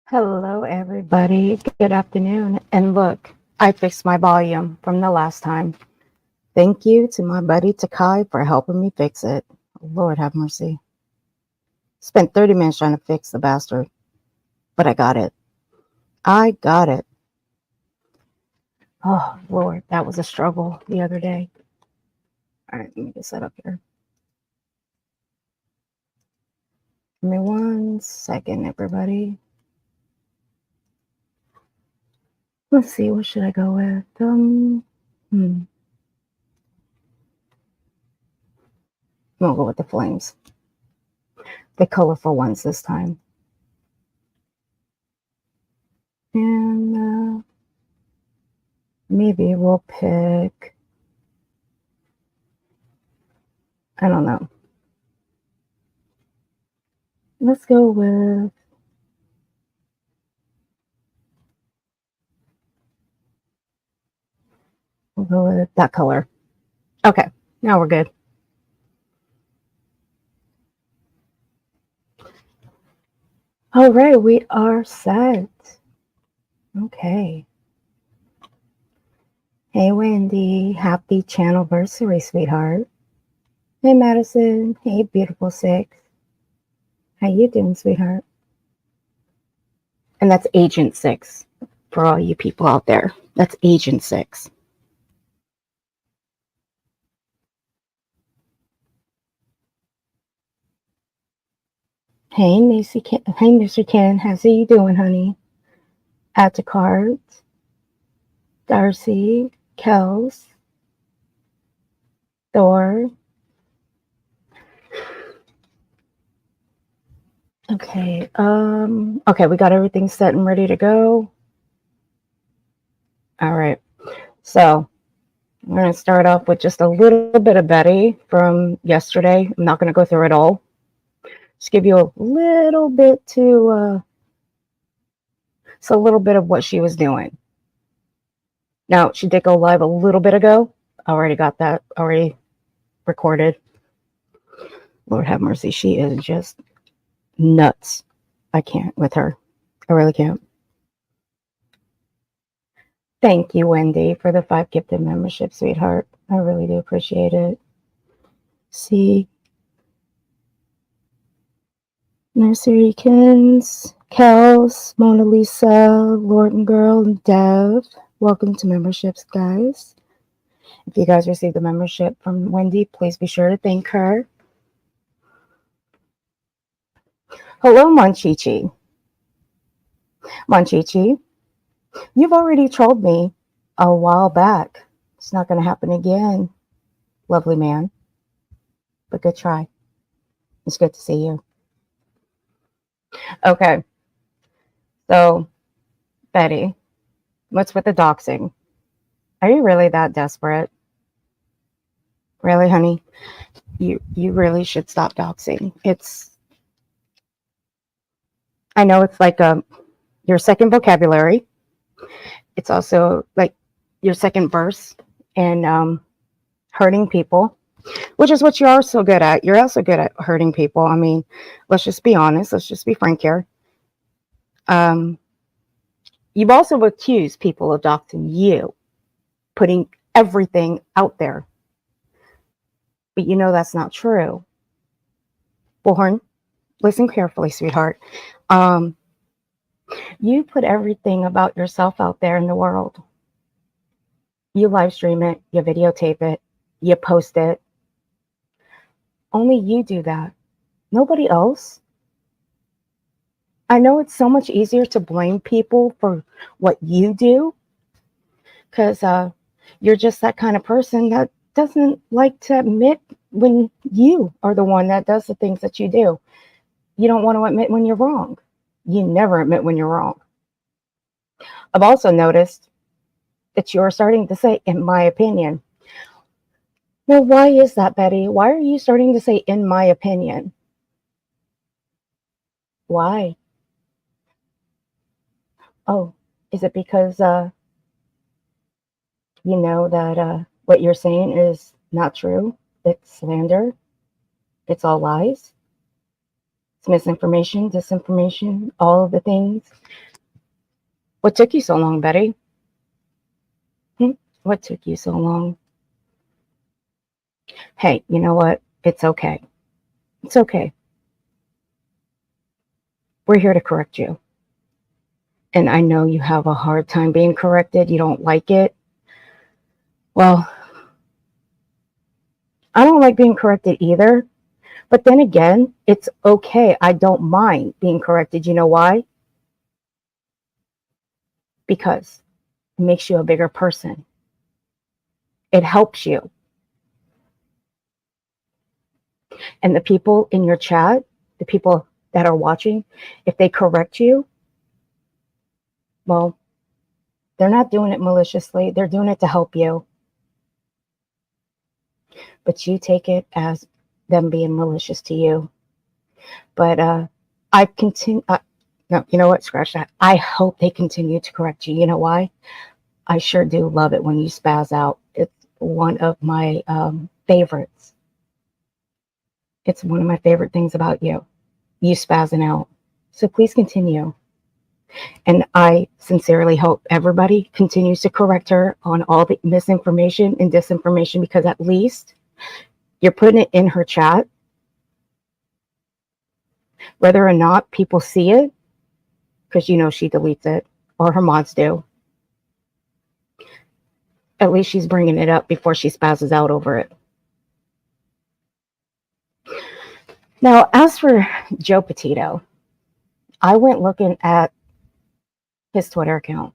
Hello, everybody. Good afternoon. And look, I fixed my volume from the last time. Thank you to my buddy Takai for helping me fix it. Lord have mercy. Spent 30 minutes trying to fix the bastard, but I got it. I got it. Oh, Lord, that was a struggle the other day. All right, let me get set up here. Give me 1 second, everybody. Let's see, what should I go with? We'll go with the flames. The colorful ones this time. And maybe we'll pick, I don't know. Let's go with that color. Okay, now we're good. All right, we are set. Okay. Hey, Wendy. Happy channelversary, sweetheart. Hey, Madison. Hey, beautiful six. How you doing, sweetheart? And that's Agent 6 for all you people out there. That's Agent 6. Hey, Mr. Ken. How's you doing, honey? Add to cards. Darcy, Kels, Thor. Okay, okay, we got everything set and ready to go. All right, so I'm going to start off with just a little bit of Betty from yesterday. I'm not going to go through it all. Just give you a little bit a little bit of what she was doing. Now, she did go live a little bit ago. I already got that already recorded. Lord have mercy, she is just nuts. I can't with her. I really can't. Thank you, Wendy, for the 5 gifted membership, sweetheart. I really do appreciate it. See, Nursery Kins, Kels, Mona Lisa, Lorton Girl, and Dev. Welcome to memberships, guys. If you guys received the membership from Wendy, please be sure to thank her. Hello, Monchichi. Monchichi, you've already trolled me a while back. It's not going to happen again, lovely man. But good try. It's good to see you. Okay. So, Betty, what's with the doxing? Are you really that desperate? Really, honey? You really should stop doxing. I know it's like your second vocabulary. It's also like your second verse and hurting people, which is what you are so good at. You're also good at hurting people. I mean, let's just be honest. Let's just be frank here. You've also accused people of doxing you, putting everything out there. But you know that's not true. Bullhorn, listen carefully, sweetheart. You put everything about yourself out there in the world. You live stream it, you videotape it, you post it. Only you do that. Nobody else. I know it's so much easier to blame people for what you do because you're just that kind of person that doesn't like to admit when you are the one that does the things that you do. You don't want to admit when you're wrong. You never admit when you're wrong. I've also noticed that you're starting to say, in my opinion. Now, why is that, Betty? Why are you starting to say, in my opinion? Why? Oh, is it because you know that what you're saying is not true? It's slander? It's all lies? It's misinformation, disinformation, all of the things. What took you so long, Betty? What took you so long? Hey, you know what? It's okay. It's okay. We're here to correct you. And I know you have a hard time being corrected. You don't like it. Well, I don't like being corrected either. But then again, it's okay. I don't mind being corrected. You know why? Because it makes you a bigger person. It helps you. And the people in your chat, the people that are watching, if they correct you, well, they're not doing it maliciously. They're doing it to help you. But you take it as them being malicious to you. But I continue. No, you know what? Scratch that. I hope they continue to correct you. You know why? I sure do love it when you spaz out. It's one of my favorites. It's one of my favorite things about you. You spazzing out. So please continue. And I sincerely hope everybody continues to correct her on all the misinformation and disinformation, because at least you're putting it in her chat. Whether or not people see it, because you know she deletes it, or her mods do. At least she's bringing it up before she spazzes out over it. Now, as for Joe Petito, I went looking at his Twitter account.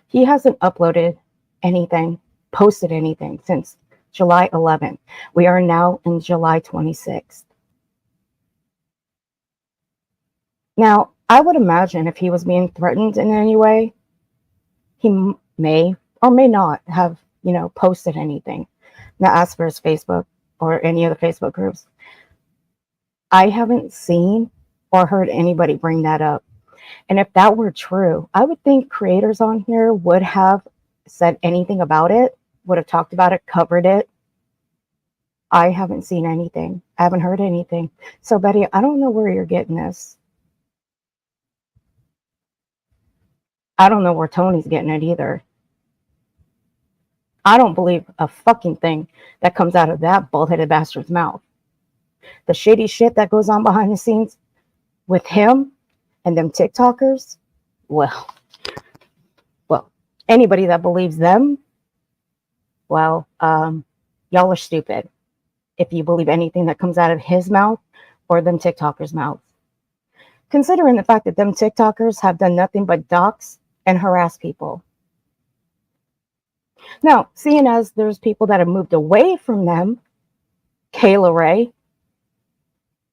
He hasn't uploaded anything, posted anything since July 11th. We are now in July 26th. Now, I would imagine if he was being threatened in any way, he may or may not have, posted anything. Now, as for his Facebook or any of the Facebook groups, I haven't seen or heard anybody bring that up. And if that were true, I would think creators on here would have said anything about it, would have talked about it, covered it. I haven't seen anything. I haven't heard anything. So, Betty, I don't know where you're getting this. I don't know where Tony's getting it either. I don't believe a fucking thing that comes out of that bald-headed bastard's mouth. The shady shit that goes on behind the scenes with him and them TikTokers, well, anybody that believes them, well, y'all are stupid if you believe anything that comes out of his mouth or them TikTokers' mouths. Considering the fact that them TikTokers have done nothing but dox and harass people. Now, seeing as there's people that have moved away from them, Kayla Ray.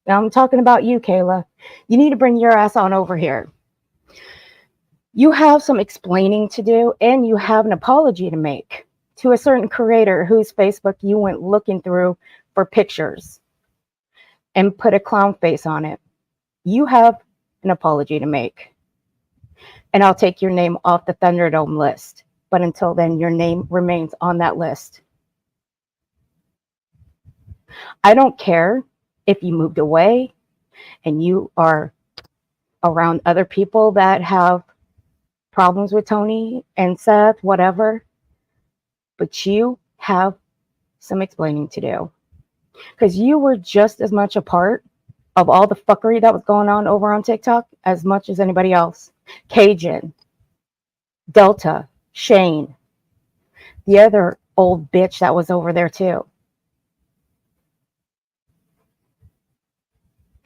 Now I'm talking about you, Kayla. You need to bring your ass on over here. You have some explaining to do, and you have an apology to make to a certain creator whose Facebook you went looking through for pictures and put a clown face on it. You have an apology to make. And I'll take your name off the Thunderdome list. But until then, your name remains on that list. I don't care if you moved away and you are around other people that have problems with Tony and Seth, whatever. But you have some explaining to do. Because you were just as much a part of all the fuckery that was going on over on TikTok as much as anybody else. Cajun, Delta, Shane, the other old bitch that was over there too.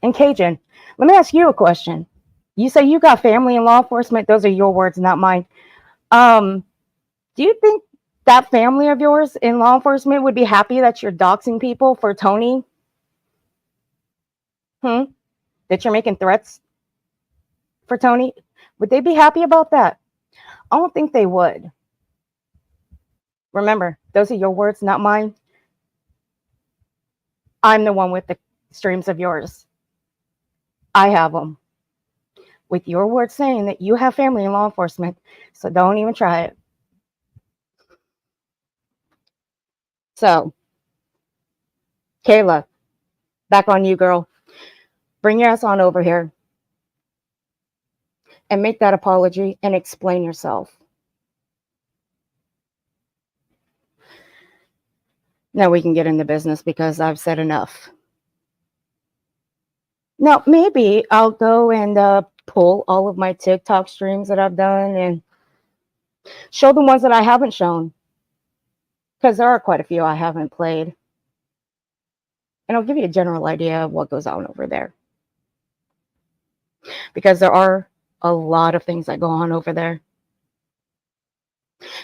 And Cajun, let me ask you a question. You say you got family in law enforcement. Those are your words, not mine. Do you think that family of yours in law enforcement would be happy that you're doxing people for Tony? That you're making threats for Tony? Would they be happy about that? I don't think they would. Remember, those are your words, not mine. I'm the one with the streams of yours. I have them. With your words saying that you have family in law enforcement, so don't even try it. So, Kayla, back on you, girl. Bring your ass on over here and make that apology and explain yourself. Now we can get into business because I've said enough. Now, maybe I'll go and pull all of my TikTok streams that I've done and show the ones that I haven't shown. Because there are quite a few I haven't played. And I'll give you a general idea of what goes on over there. Because there are a lot of things that go on over there.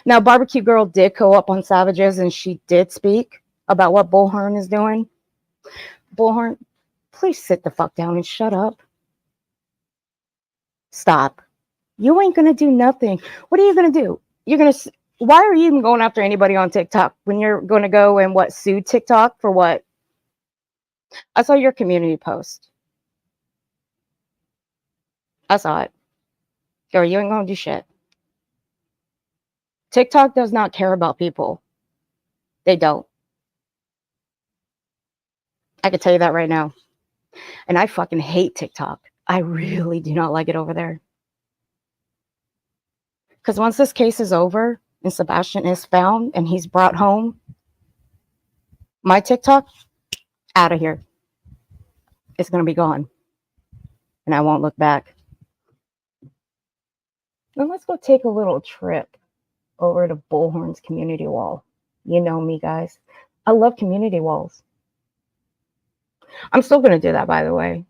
Now, Barbecue Girl did go up on Savages and she did speak about what Bullhorn is doing. Bullhorn, please sit the fuck down and shut up. Stop. You ain't going to do nothing. What are you going to do? You're going to... Why are you even going after anybody on TikTok when you're going to go and sue TikTok for what? I saw your community post. I saw it. Girl, you ain't going to do shit. TikTok does not care about people. They don't. I can tell you that right now. And I fucking hate TikTok. I really do not like it over there. Because once this case is over and Sebastian is found and he's brought home, my TikTok, out of here. It's going to be gone. And I won't look back. Now let's go take a little trip over to Bullhorn's community wall. You know me, guys. I love community walls. I'm still going to do that, by the way.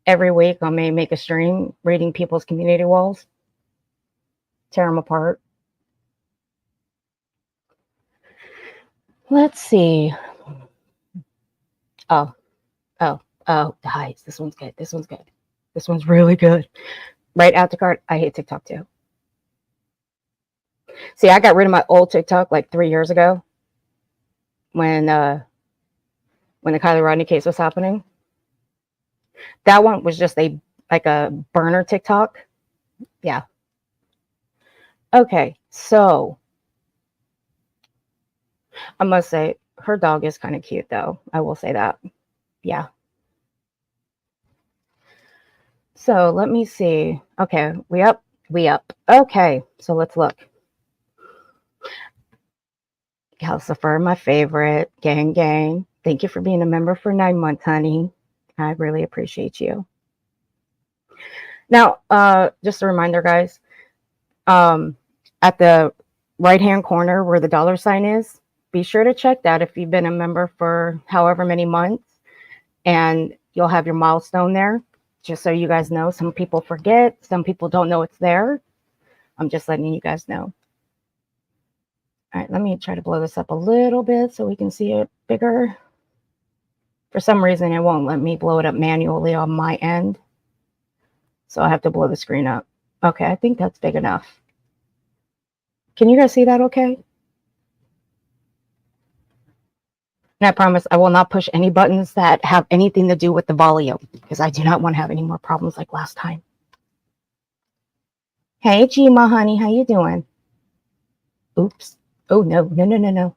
Every week I may make a stream reading people's community walls. Tear them apart. Let's see. Oh, guys, this one's good. This one's good. This one's really good. Right out the card. I hate TikTok too. See, I got rid of my old TikTok like 3 years ago when the Kylie Rodney case was happening. That one was just a burner TikTok. Yeah. Okay, so I must say her dog is kind of cute though. I will say that. Yeah. So let me see. Okay, we up. Okay, so let's look. Calcifer, my favorite. Gang. Thank you for being a member for 9 months, honey. I really appreciate you. Now, just a reminder, guys. At the right-hand corner where the $sign is, be sure to check that if you've been a member for however many months, and you'll have your milestone there. Just so you guys know, some people forget, some people don't know it's there. I'm just letting you guys know. All right, let me try to blow this up a little bit so we can see it bigger. For some reason, it won't let me blow it up manually on my end. So I have to blow the screen up. Okay, I think that's big enough. Can you guys see that okay? And I promise I will not push any buttons that have anything to do with the volume, because I do not want to have any more problems like last time. Hey, Gma, honey, how you doing? Oops. Oh, no.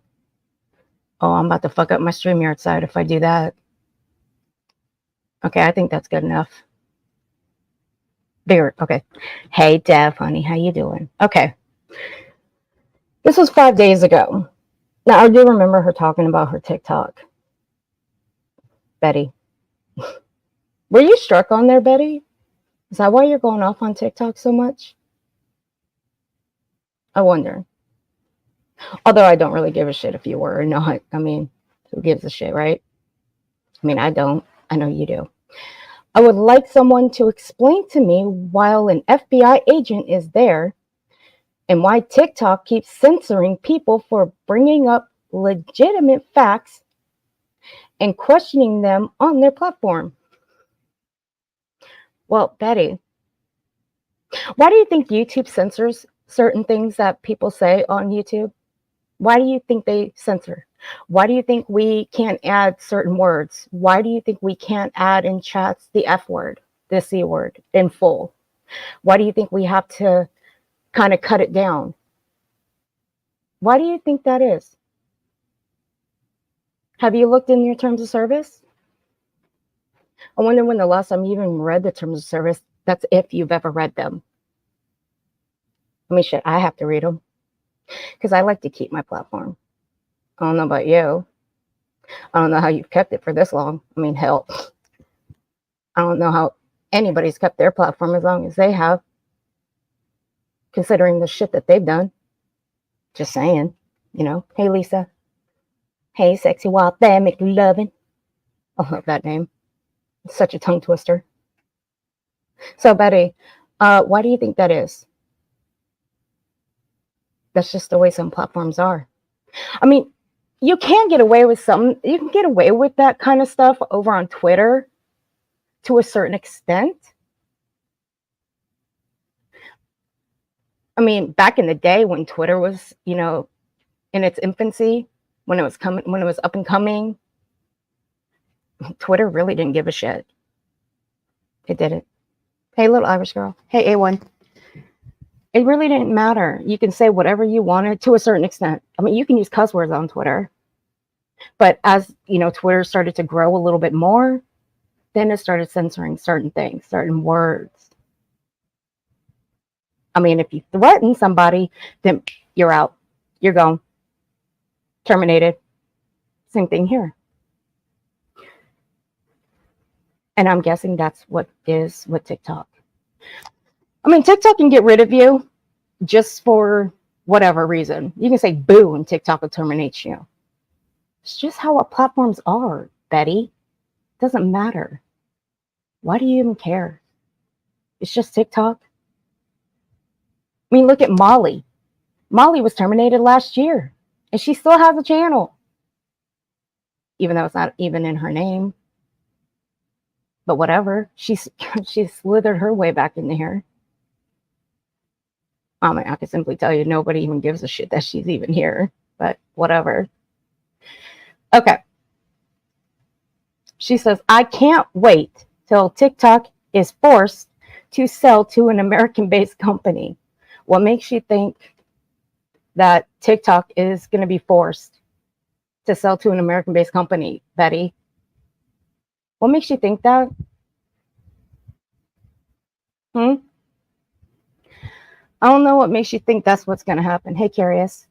Oh, I'm about to fuck up my StreamYard side if I do that. Okay, I think that's good enough. Bigger, okay. Hey, Dev, honey, how you doing? Okay. This was 5 days ago. Now, I do remember her talking about her TikTok. Betty. Were you struck on there, Betty? Is that why you're going off on TikTok so much? I wonder. Although I don't really give a shit if you were or not. I mean, who gives a shit, right? I mean, I don't. I know you do. I would like someone to explain to me while an FBI agent is there and why TikTok keeps censoring people for bringing up legitimate facts and questioning them on their platform. Well, Betty, why do you think YouTube censors certain things that people say on YouTube? Why do you think they censor? Why do you think we can't add certain words? Why do you think we can't add in chats the F word, the C word in full? Why do you think we have to kind of cut it down? Why do you think that is? Have you looked in your terms of service? I wonder when the last time you even read the terms of service. That's if you've ever read them. I mean, shit, I have to read them because I like to keep my platform. I don't know about you. I don't know how you've kept it for this long. I mean, hell, I don't know how anybody's kept their platform as long as they have, considering the shit that they've done. Just saying, you know. Hey, Lisa. Hey, sexy wild thing, make you loving. I love that name. It's such a tongue twister. So, Betty, why do you think that is? That's just the way some platforms are. I mean, you can get away with some, you can get away with that kind of stuff over on Twitter to a certain extent. I mean, back in the day when Twitter was, you know, in its infancy, when it was up and coming, Twitter really didn't give a shit. It didn't. Hey, little Irish girl. Hey, A1. It really didn't matter. You can say whatever you wanted to a certain extent. I mean, you can use cuss words on Twitter. But as, you know, Twitter started to grow a little bit more, then it started censoring certain things, certain words. I mean, if you threaten somebody, then you're out. You're gone. Terminated. Same thing here. And I'm guessing that's what is with TikTok. I mean, TikTok can get rid of you just for whatever reason. You can say boo and TikTok will terminate you. It's just how what platforms are, Betty. It doesn't matter. Why do you even care? It's just TikTok. I mean, look at Molly. Molly was terminated last year, and she still has a channel, even though it's not even in her name. But whatever, she slithered her way back into here. I mean, I can simply tell you nobody even gives a shit that she's even here, but whatever. Okay. She says, I can't wait till TikTok is forced to sell to an American-based company. What makes you think that TikTok is going to be forced to sell to an American-based company, Betty? What makes you think that? I don't know what makes you think that's what's going to happen. Hey, Curious.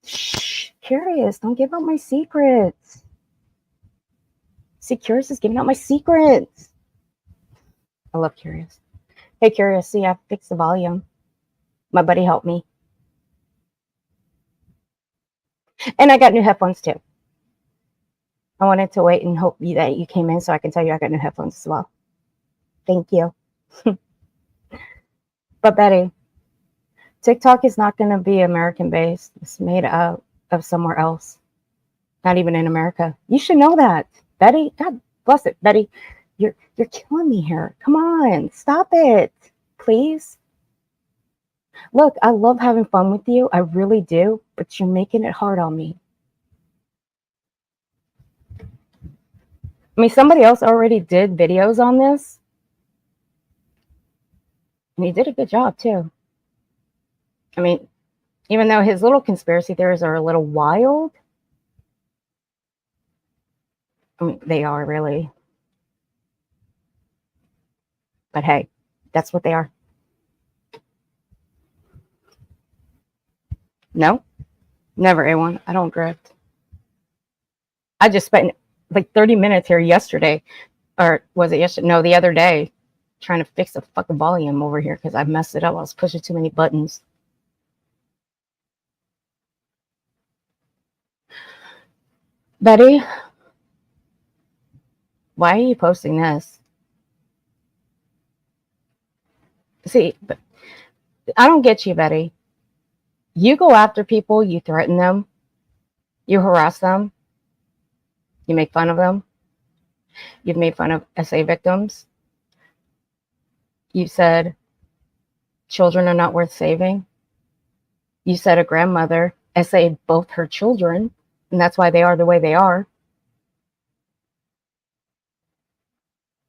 Shh, Curious, don't give out my secrets. See, Curious is giving out my secrets. I love Curious. Hey, Curious, see, I fixed the volume. My buddy helped me. And I got new headphones, too. I wanted to wait and hope that you came in so I can tell you I got new headphones as well. Thank you. But Betty, TikTok is not going to be American-based. It's made out of somewhere else. Not even in America. You should know that. Betty, God bless it. Betty, you're killing me here. Come on, stop it, please. Look, I love having fun with you. I really do. But you're making it hard on me. I mean, somebody else already did videos on this. And he did a good job, too. I mean, even though his little conspiracy theories are a little wild, I mean, they are really. But hey, that's what they are. No, never, A1. I don't drift. I just spent like 30 minutes here yesterday, or was it yesterday? No, the other day, trying to fix the fucking volume over here because I messed it up. I was pushing too many buttons. Betty, why are you posting this? See, but I don't get you, Betty. You go after people, you threaten them, you harass them, you make fun of them. You've made fun of SA victims. You said children are not worth saving. You said a grandmother SA'd both her children, and that's why they are the way they are.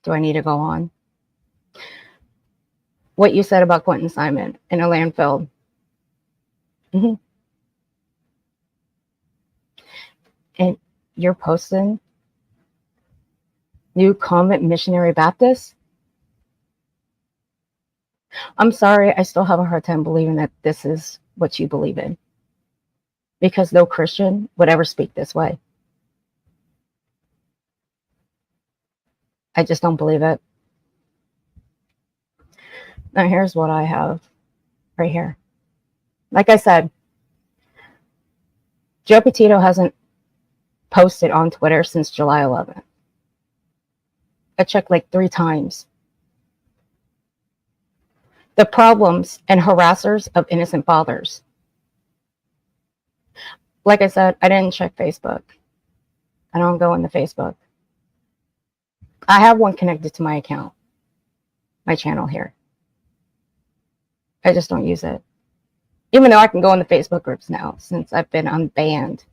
Do I need to go on? What you said about Quentin Simon in a landfill. And you're posting New Convent Missionary Baptist? I'm sorry, I still have a hard time believing that this is what you believe in. Because no Christian would ever speak this way. I just don't believe it. Now here's what I have right here. Like I said, Joe Petito hasn't posted on Twitter since July 11th. I checked like 3 times. The problems and harassers of innocent fathers. Like I said, I didn't check Facebook. I don't go into Facebook. I have one connected to my account, my channel here. I just don't use it. Even though I can go in the Facebook groups now since I've been unbanned.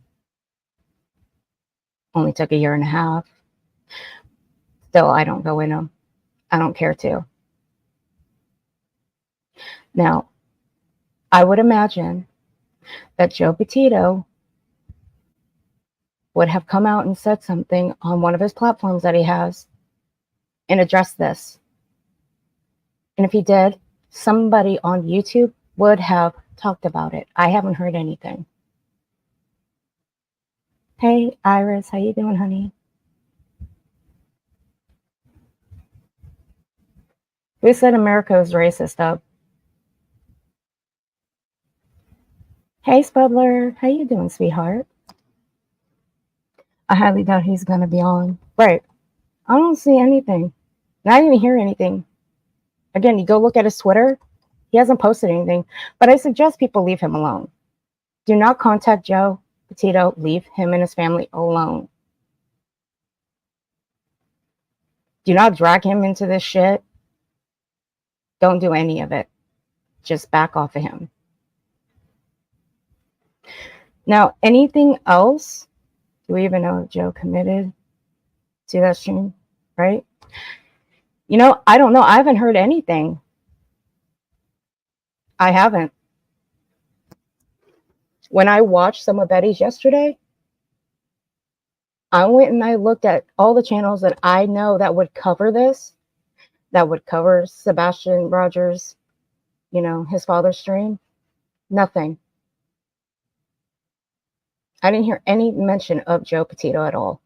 Only took a year and a half. Still, I don't go in them. I don't care to. Now, I would imagine that Joe Petito would have come out and said something on one of his platforms that he has and addressed this. And if he did, somebody on YouTube would have talked about it. I haven't heard anything. Hey, Iris, how you doing, honey? Who said America is racist, up? Hey, Spudler, how you doing, sweetheart? I highly doubt he's going to be on. Right. I don't see anything. And I didn't hear anything. Again, you go look at his Twitter. He hasn't posted anything. But I suggest people leave him alone. Do not contact Joe Petito. Leave him and his family alone. Do not drag him into this shit. Don't do any of it. Just back off of him. Now, anything else? Do we even know if Joe committed to that stream? Right? You know, I don't know. I haven't heard anything. I haven't. When I watched some of Betty's yesterday, I went and I looked at all the channels that I know that would cover this, that would cover Sebastian Rogers, you know, his father's stream. Nothing. I didn't hear any mention of Joe Petito at all.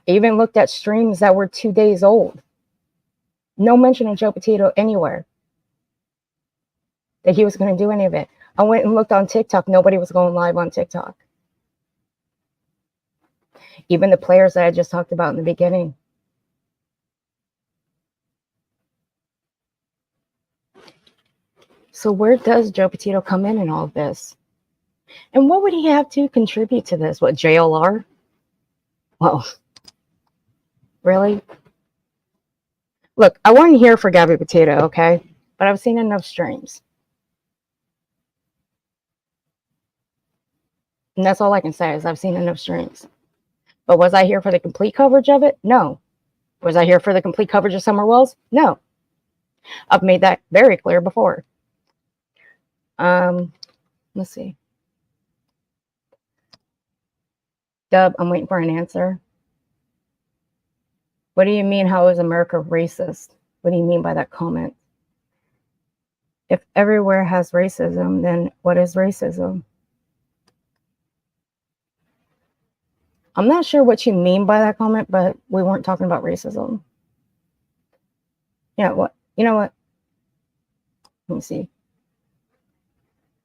I even looked at streams that were 2 days old. No mention of Joe Petito anywhere. That he was going to do any of it. I went and looked on TikTok. Nobody was going live on TikTok. Even the players that I just talked about in the beginning. So where does Joe Petito come in all of this? And what would he have to contribute to this? What, JLR? Well, really? Look, I wasn't here for Gabby Petito, okay? But I've seen enough streams. And that's all I can say is I've seen enough streams. But was I here for the complete coverage of it? No. Was I here for the complete coverage of Summer Wells? No. I've made that very clear before. Let's see. Dub, I'm waiting for an answer. What do you mean, how is America racist? What do you mean by that comment? If everywhere has racism, then what is racism? I'm not sure what you mean by that comment, but we weren't talking about racism. Yeah, what? You know what? Let me see.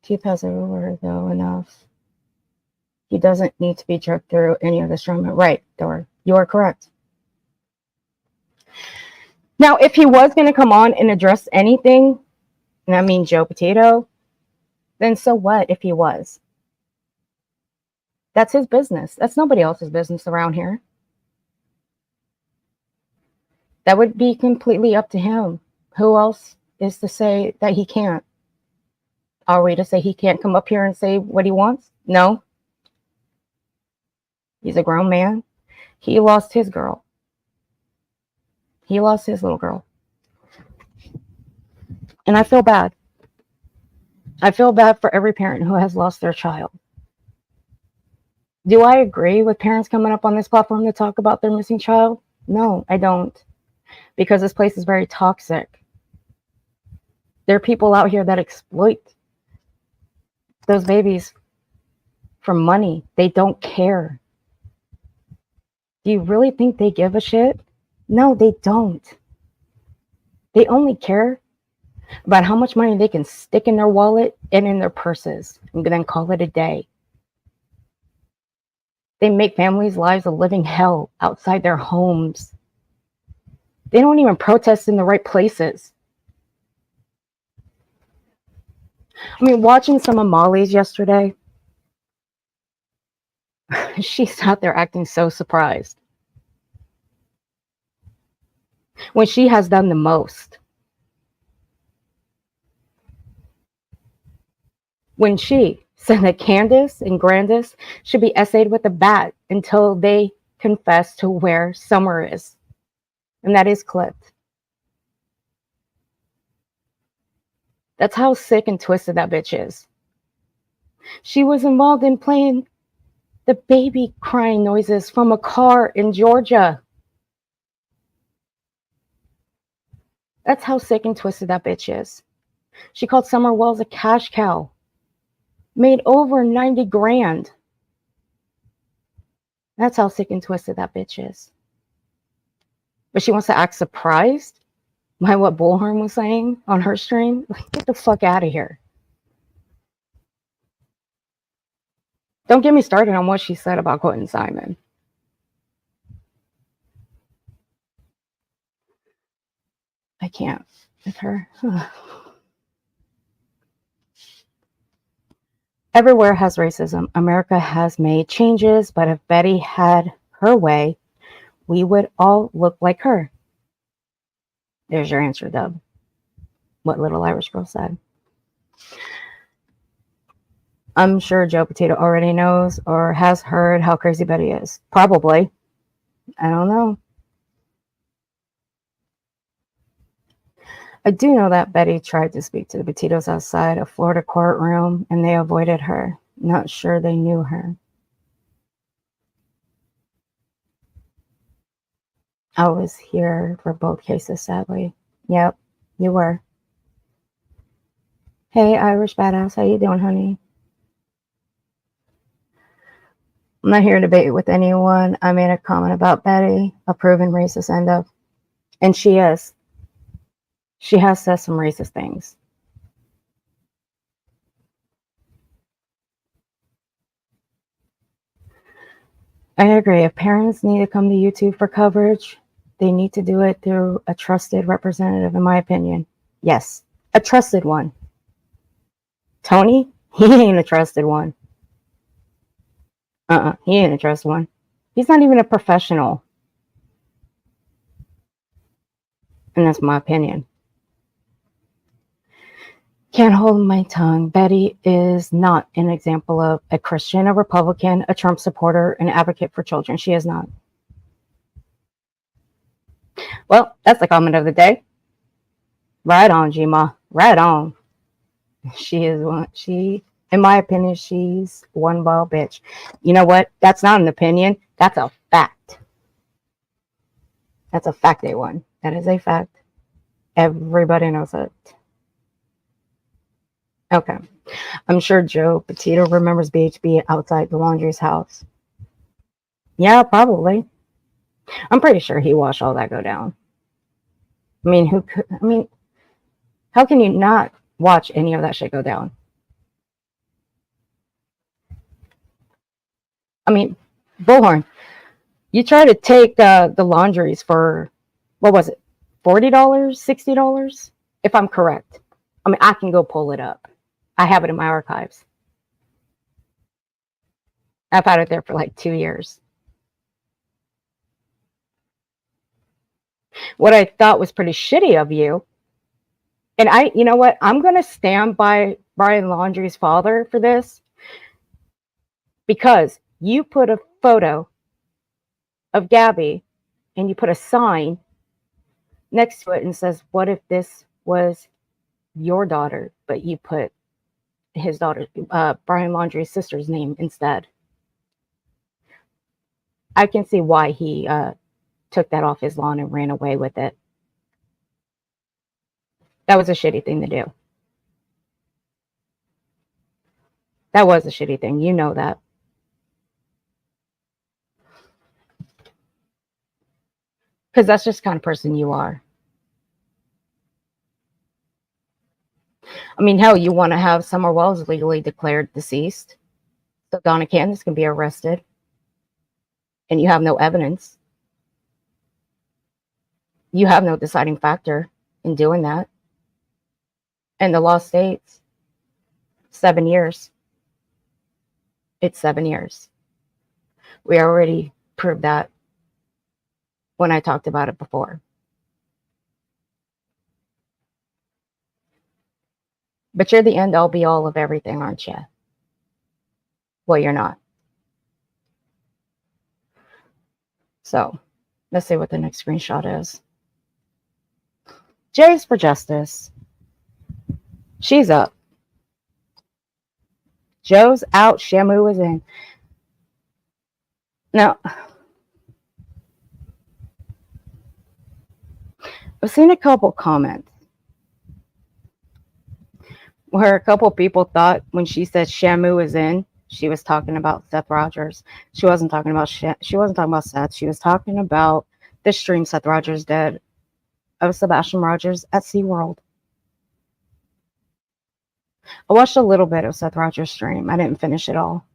Keep has everywhere, though, enough. He doesn't need to be jerked through any of the streaming. Right, Dora. You are correct. Now, if he was going to come on and address anything, and I mean Joe Petito, then so what if he was? That's his business. That's nobody else's business around here. That would be completely up to him. Who else is to say that he can't? Are we to say he can't come up here and say what he wants? No. He's a grown man. He lost his girl. He lost his little girl. And I feel bad. I feel bad for every parent who has lost their child. Do I agree with parents coming up on this platform to talk about their missing child? No, I don't. Because this place is very toxic. There are people out here that exploit those babies for money. They don't care. Do you really think they give a shit? No, they don't. They only care about how much money they can stick in their wallet and in their purses and then call it a day. They make families' lives a living hell outside their homes. They don't even protest in the right places. I mean, watching some of Molly's yesterday, she sat there acting so surprised when she has done the most. When she said that Candace and Grandis should be essayed with a bat until they confess to where Summer is. And that is clipped. That's how sick and twisted that bitch is. She was involved in playing the baby crying noises from a car in Georgia. That's how sick and twisted that bitch is. She called Summer Wells a cash cow. Made over 90 grand. That's how sick and twisted that bitch is. But she wants to act surprised by what Bullhorn was saying on her stream. Like, get the fuck out of here. Don't get me started on what she said about Quentin Simon. I can't with her. Everywhere has racism. America has made changes, but if Betty had her way, we would all look like her. There's your answer, Dub. What little Irish girl said. I'm sure Joe Petito already knows or has heard how crazy Betty is. Probably. I don't know. I do know that Betty tried to speak to the Petitos outside a Florida courtroom and they avoided her. Not sure they knew her. I was here for both cases, sadly. Yep, you were. Hey, Irish Badass, how you doing, honey? I'm not here to debate with anyone. I made a comment about Betty, a proven racist end up. And she is. She has said some racist things. I agree. If parents need to come to YouTube for coverage, they need to do it through a trusted representative, in my opinion. Yes, a trusted one. Tony, he ain't a trusted one. He ain't a trusted one. He's not even a professional. And that's my opinion. Can't hold my tongue. Betty is not an example of a Christian, a Republican, a Trump supporter, an advocate for children. She is not. Well, that's the comment of the day. Right on, Gma. Right on. She is one. In my opinion, she's one wild bitch. You know what? That's not an opinion. That's a fact. That's a fact, A1. That is a fact. Everybody knows it. Okay. I'm sure Joe Petito remembers BHB outside the laundry's house. Yeah, probably. I'm pretty sure he watched all that go down. I mean, how can you not watch any of that shit go down? I mean, Bullhorn, you try to take the laundries for, what was it, $40, $60? If I'm correct. I mean, I can go pull it up. I have it in my archives. I've had it there for like 2 years. What I thought was pretty shitty of you, and you know what? I'm going to stand by Brian Laundrie's father for this, because you put a photo of Gabby and you put a sign next to it and says, what if this was your daughter, but you put his daughter, Brian Laundrie's sister's name instead? I can see why he took that off his lawn and ran away with it. That was a shitty thing to do. That was a shitty thing. You know that. Because that's just the kind of person you are. I mean, hell, you want to have Summer Wells legally declared deceased, so Donna Candace can be arrested, and you have no evidence. You have no deciding factor in doing that. And the law states 7 years. It's 7 years. We already proved that when I talked about it before. But you're the end all be all of everything, aren't you? Well, you're not. So let's see what the next screenshot is. Jay's for Justice. She's up. Joe's out. Shamu is in. Now, I've seen a couple comments where a couple people thought when she said Shamu is in, she was talking about Seth Rogers. She wasn't talking about Seth. She was talking about the stream Seth Rogers did of Sebastian Rogers at SeaWorld. I watched a little bit of Seth Rogers' stream. I didn't finish it all.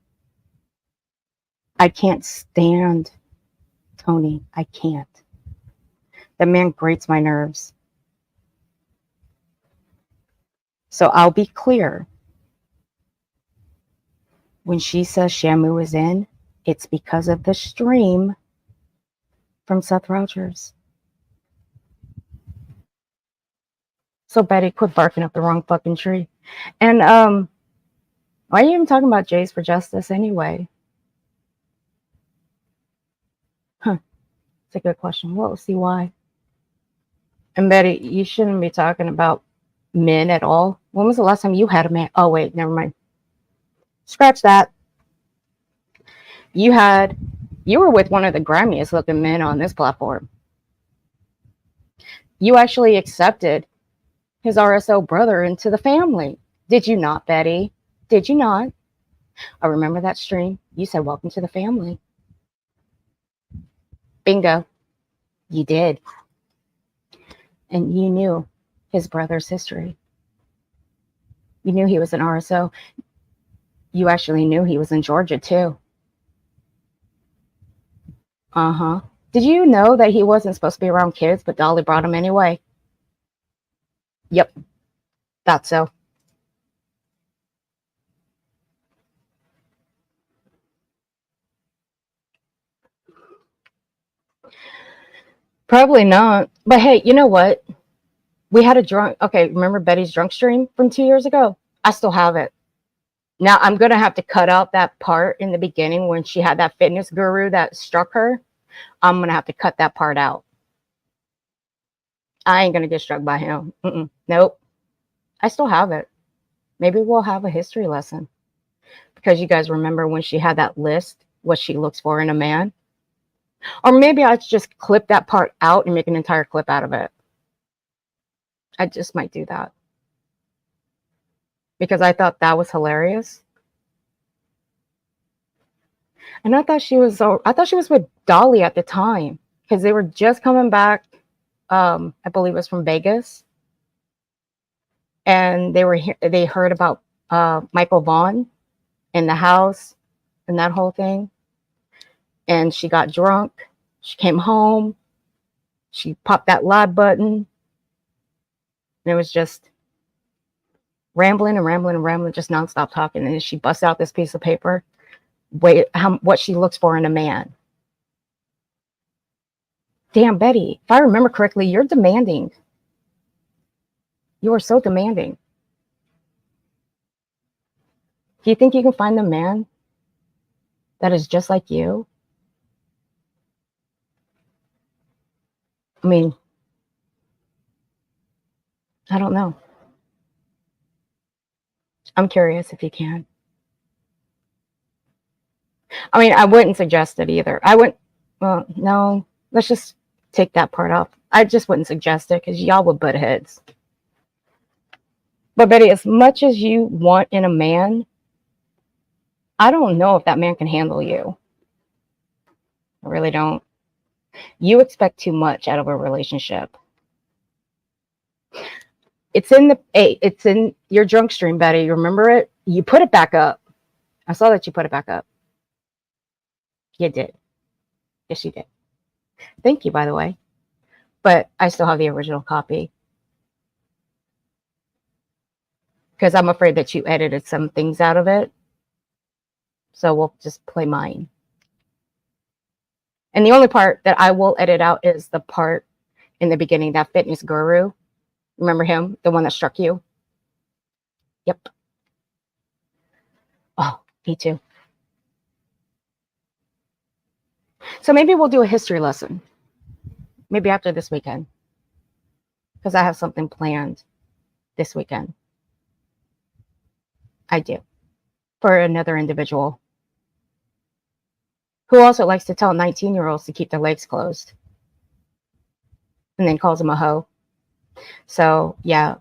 I can't stand Tony. I can't. The man grates my nerves. So I'll be clear. When she says Shamu is in, it's because of the stream from Seth Rogers. So Betty, quit barking up the wrong fucking tree. And why are you even talking about Jays for Justice anyway? Huh. It's a good question. We'll see why. And Betty, you shouldn't be talking about men at all. When was the last time you had a man? Oh, wait, never mind. Scratch that. You were with one of the grimiest looking men on this platform. You actually accepted his RSO brother into the family. Did you not, Betty? Did you not? I remember that stream. You said, welcome to the family. Bingo. You did. And you knew his brother's history. You knew he was an RSO. You actually knew he was in Georgia, too. Uh-huh. Did you know that he wasn't supposed to be around kids, but Dolly brought him anyway? Yep. Thought so. Probably not. But hey, you know what? We had a drunk, okay, remember Betty's drunk stream from 2 years ago? I still have it. Now, I'm going to have to cut out that part in the beginning when she had that fitness guru that struck her. I'm going to have to cut that part out. I ain't going to get struck by him. Nope. I still have it. Maybe we'll have a history lesson. Because you guys remember when she had that list, what she looks for in a man? Or maybe I just clip that part out and make an entire clip out of it. I just might do that. Because I thought that was hilarious. And I thought she was with Dolly at the time. Because they were just coming back, I believe it was from Vegas. And they heard about Michael Vaughn in the house and that whole thing. And she got drunk. She came home. She popped that live button. And it was just rambling and rambling and rambling, just nonstop talking. And she busts out this piece of paper, what she looks for in a man. Damn, Betty, if I remember correctly, you're demanding. You are so demanding. Do you think you can find the man that is just like you? I mean, I don't know. I'm curious if you can. I mean, I wouldn't suggest it either. Well, no, let's just take that part off. I just wouldn't suggest it because y'all would butt heads. But Betty, as much as you want in a man, I don't know if that man can handle you. I really don't. You expect too much out of a relationship. It's in your drunk stream, Betty. You remember it? You put it back up. I saw that you put it back up. You did. Yes, you did. Thank you, by the way. But I still have the original copy. Because I'm afraid that you edited some things out of it. So we'll just play mine. And the only part that I will edit out is the part in the beginning, that fitness guru. Remember him? The one that struck you? Yep. Oh, me too. So maybe we'll do a history lesson. Maybe after this weekend. Because I have something planned this weekend. I do. For another individual. Who also likes to tell 19-year-olds to keep their legs closed. And then calls them a hoe. So, yeah,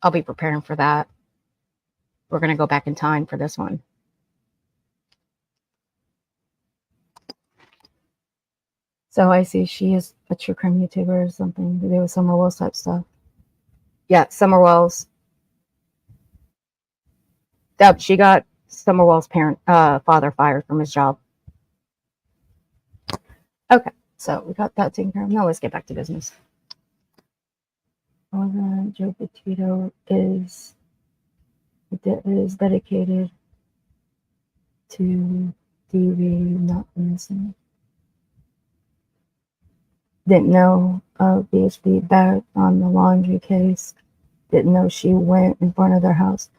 I'll be preparing for that. We're going to go back in time for this one. So I see she is a true crime YouTuber or something. To do with Summer Wells type stuff. Yeah, Summer Wells. Yep, she got Summer Wells' father fired from his job. Okay, so we got that taken care of. Now let's get back to business. Joe Petito is dedicated to DV not innocent. Didn't know BHB back on the laundry case. Didn't know she went in front of their house.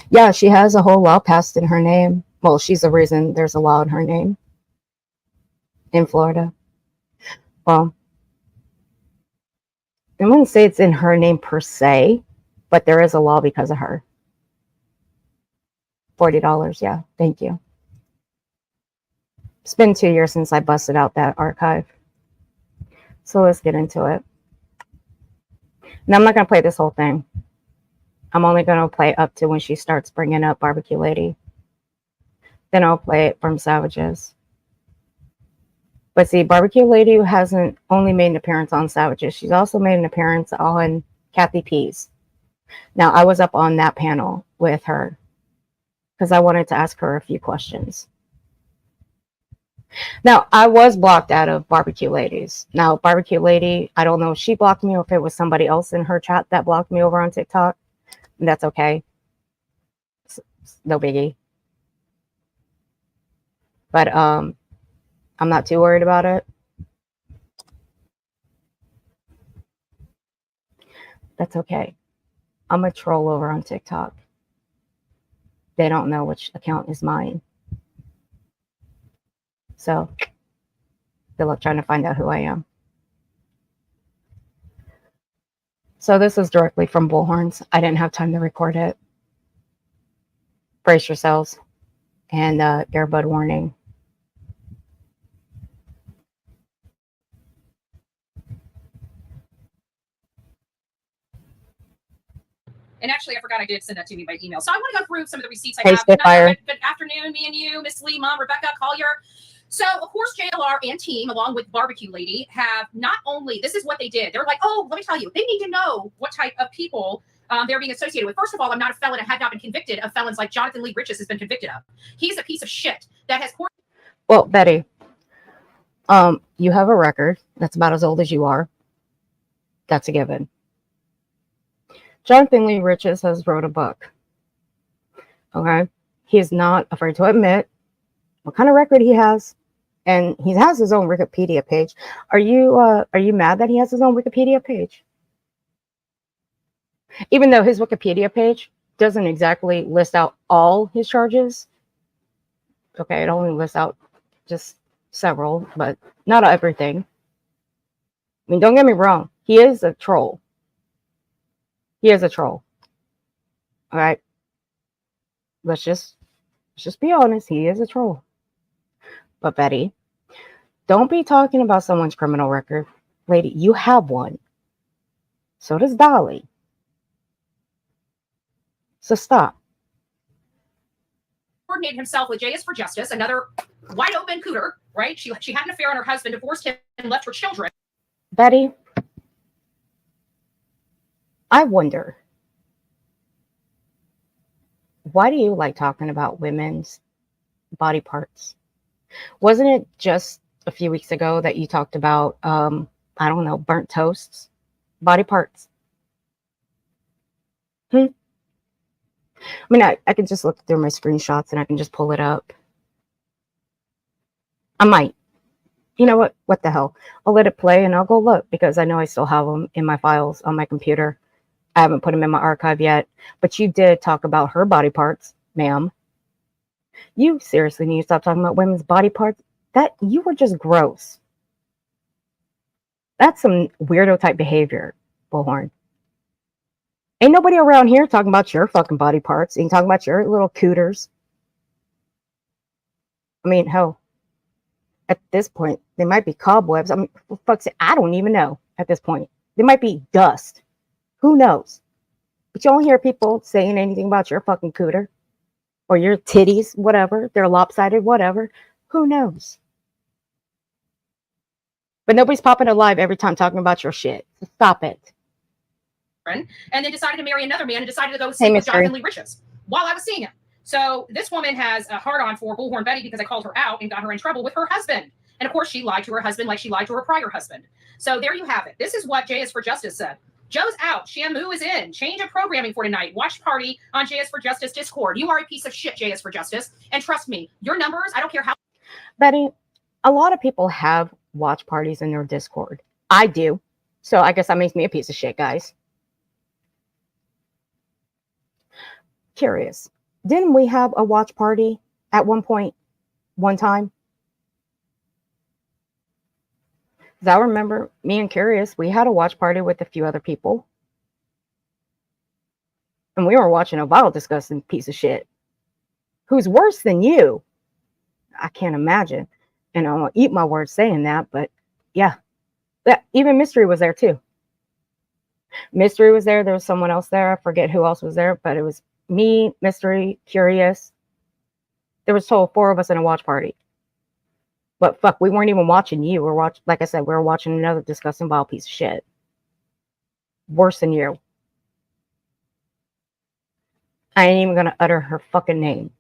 Yeah, she has a whole law passed in her name. Well, she's the reason there's a law in her name in Florida. Well, I wouldn't say it's in her name per se, but there is a law because of her. $40, yeah, thank you. It's been 2 years since I busted out that archive. So let's get into it. Now, I'm not going to play this whole thing. I'm only going to play up to when she starts bringing up Barbecue Lady. Then I'll play it from Savages. But see, Barbecue Lady hasn't only made an appearance on Savages. She's also made an appearance on Kathy P's. Now, I was up on that panel with her because I wanted to ask her a few questions. Now, I was blocked out of Barbecue Ladies. Now, Barbecue Lady, I don't know if she blocked me or if it was somebody else in her chat that blocked me over on TikTok. That's okay. It's no biggie. But I'm not too worried about it. That's okay. I'm a troll over on TikTok. They don't know which account is mine. So, good luck trying to find out who I am. So this is directly from Bullhorns. I didn't have time to record it. Brace yourselves. And earbud warning. And actually, I forgot I did send that to me by email. So I want to go through some of the receipts I Hey, have. Spitfire. Good afternoon, me and you, Miss Lee, Mom, Rebecca, Collier. So, of course, JLR and team, along with Barbecue Lady, have not only, this is what they did. They're like, oh, let me tell you, they need to know what type of people they're being associated with. First of all, I'm not a felon. I have not been convicted of felons like Jonathan Lee Riches has been convicted of. He's a piece of shit that has... Well, Betty, you have a record that's about as old as you are. That's a given. Jonathan Lee Riches has wrote a book. Okay? He is not afraid to admit what kind of record he has. And he has his own Wikipedia page. Are you mad that he has his own Wikipedia page? Even though his Wikipedia page doesn't exactly list out all his charges. Okay, it only lists out just several, but not everything. I mean, don't get me wrong. He is a troll. He is a troll. All right. Let's just be honest. He is a troll. But Betty, Don't be talking about someone's criminal record. Lady, you have one. So does Dolly. So stop. Coordinated himself with J.S. for Justice, another wide open cooter, right? She had an affair on her husband, divorced him, and left her children. Betty, I wonder, why do you like talking about women's body parts? Wasn't it just a few weeks ago that you talked about, I don't know, burnt toasts, body parts? I mean, I can just look through my screenshots and I can just pull it up. I might. You know what? What the hell? I'll let it play and I'll go look because I know I still have them in my files on my computer. I haven't put them in my archive yet. But you did talk about her body parts, ma'am. You seriously need to stop talking about women's body parts. That you were just gross. That's some weirdo type behavior, Bullhorn. Ain't nobody around here talking about your fucking body parts. Ain't talking about your little cooters. I mean, hell, at this point, they might be cobwebs. I mean, for fuck's sake, I don't even know at this point. They might be dust. Who knows? But you don't hear people saying anything about your fucking cooter or your titties, whatever. They're lopsided, whatever. Who knows? But nobody's popping alive every time talking about your shit. So stop it. And then decided to marry another man and decided to go sleep with Jonathan Lee Riches while I was seeing him. So this woman has a hard on for Bullhorn Betty because I called her out and got her in trouble with her husband. And of course, she lied to her husband like she lied to her prior husband. So there you have it. This is what J.S. for Justice said. Joe's out. Shamu is in. Change of programming for tonight. Watch party on J.S. for Justice Discord. You are a piece of shit, J.S. for Justice. And trust me, your numbers, I don't care how. Betty, a lot of people have watch parties in their Discord. I do. So I guess that makes me a piece of shit, guys. Curious. Didn't we have a watch party at one point, one time? Because I remember me and Curious, we had a watch party with a few other people. And we were watching a vile, disgusting piece of shit. Who's worse than you? I can't imagine. And I'll eat my words saying that, but yeah. Even Mystery was there too. Mystery was there. There was someone else there. I forget who else was there, but it was me, Mystery, Curious. There was total 4 of us in a watch party. But fuck, we weren't even watching you. We're watching, like I said, we were watching another disgusting vile piece of shit. Worse than you. I ain't even gonna utter her fucking name.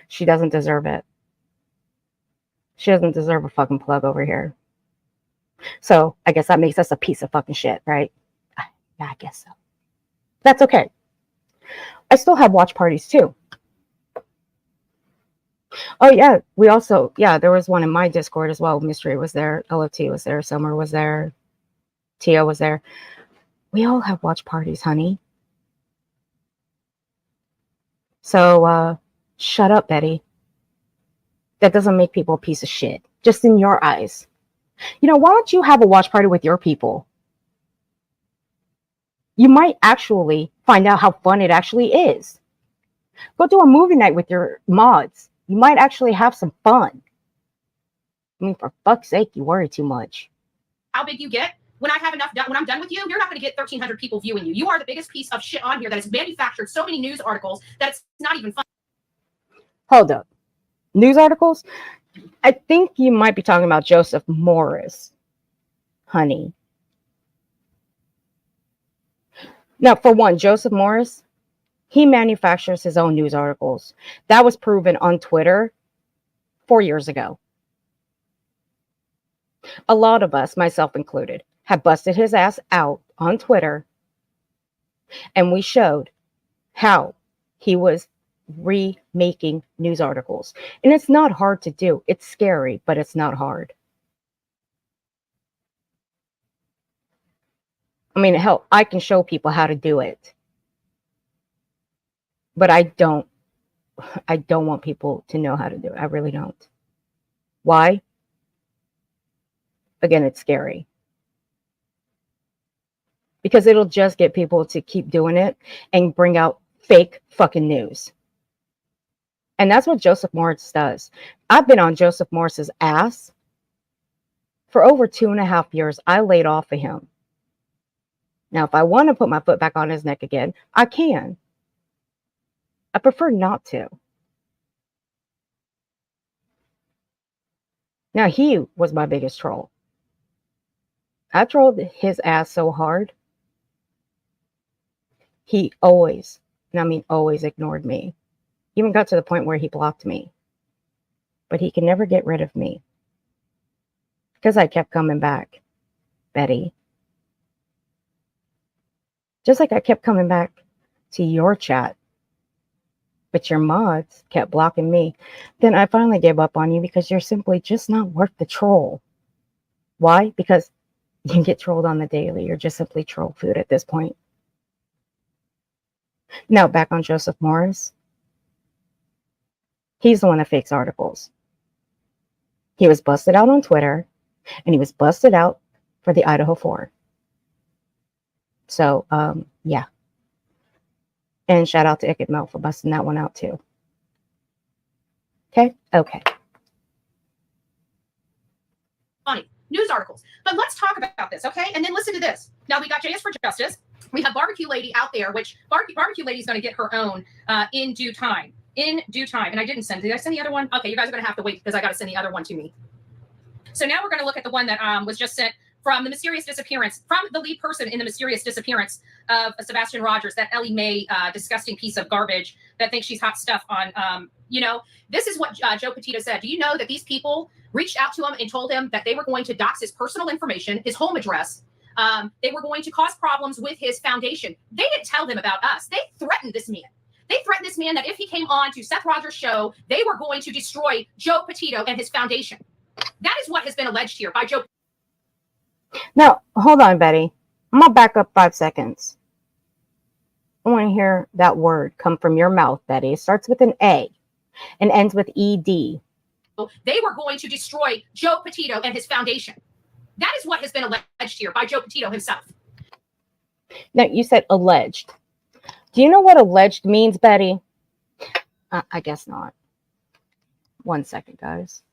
She doesn't deserve it. She doesn't deserve a fucking plug over here. So I guess that makes us a piece of fucking shit, right? Yeah, I guess so. That's okay. I still have watch parties too. Oh yeah, we also, yeah, there was one in my Discord as well. Mystery was there, LFT was there, Summer was there, Tia was there. We all have watch parties, honey. So shut up, Betty. That doesn't make people a piece of shit, just in your eyes. You know, why don't you have a watch party with your people? You might actually find out how fun it actually is. Go do a movie night with your mods. You might actually have some fun. I mean, for fuck's sake, you worry too much. How big you get? When I have enough done, when I'm done with you, you're not going to get 1,300 people viewing you. You are the biggest piece of shit on here that has manufactured so many news articles that it's not even fun. Hold up. News articles? I think you might be talking about Joseph Morris, honey. Now, for one, Joseph Morris, he manufactures his own news articles. That was proven on Twitter 4 years ago. A lot of us, myself included, have busted his ass out on Twitter, and we showed how he was remaking news articles. And it's not hard to do. It's scary, but it's not hard. I mean, hell, I can show people how to do it. But I don't want people to know how to do it. I really don't. Why? Again, it's scary. Because it'll just get people to keep doing it and bring out fake fucking news. And that's what Joseph Morris does. I've been on Joseph Morris's ass For over 2.5 years, I laid off of him. Now, if I want to put my foot back on his neck again, I can. I prefer not to. Now, he was my biggest troll. I trolled his ass so hard. He always, and I mean always, ignored me. Even got to the point where he blocked me. But he can never get rid of me. Because I kept coming back, Betty. Just like I kept coming back to your chat. But your mods kept blocking me. Then I finally gave up on you because you're simply just not worth the troll. Why? Because you get trolled on the daily. You're just simply troll food at this point. Now back on Joseph Morris. He's the one that fakes articles. He was busted out on Twitter, and he was busted out for the Idaho 4. So, yeah. And shout out to Ickett Mel for busting that one out too. Okay? Okay. Funny. News articles. But let's talk about this, okay? And then listen to this. Now, we got JS for Justice. We have Barbecue Lady out there, which Barbecue Lady is going to get her own in due time. In due time. And I didn't send. Did I send the other one? Okay, you guys are going to have to wait because I got to send the other one to me. So now we're going to look at the one that was just sent from the mysterious disappearance, from the lead person in the mysterious disappearance of Sebastian Rogers, that Ellie Mae disgusting piece of garbage that thinks she's hot stuff on, you know, this is what Joe Petito said. Do you know that these people reached out to him and told him that they were going to dox his personal information, his home address? They were going to cause problems with his foundation. They didn't tell him about us. They threatened this man. They threatened this man that if he came on to Seth Rogers' show, they were going to destroy Joe Petito and his foundation. That is what has been alleged here by Joe. Now, hold on, Betty. I'm going to back up 5 seconds. I want to hear that word come from your mouth, Betty. It starts with an A and ends with ED. They were going to destroy Joe Petito and his foundation. That is what has been alleged here by Joe Petito himself. Now, you said alleged. Do you know what alleged means, Betty? I guess not. 1 second, guys.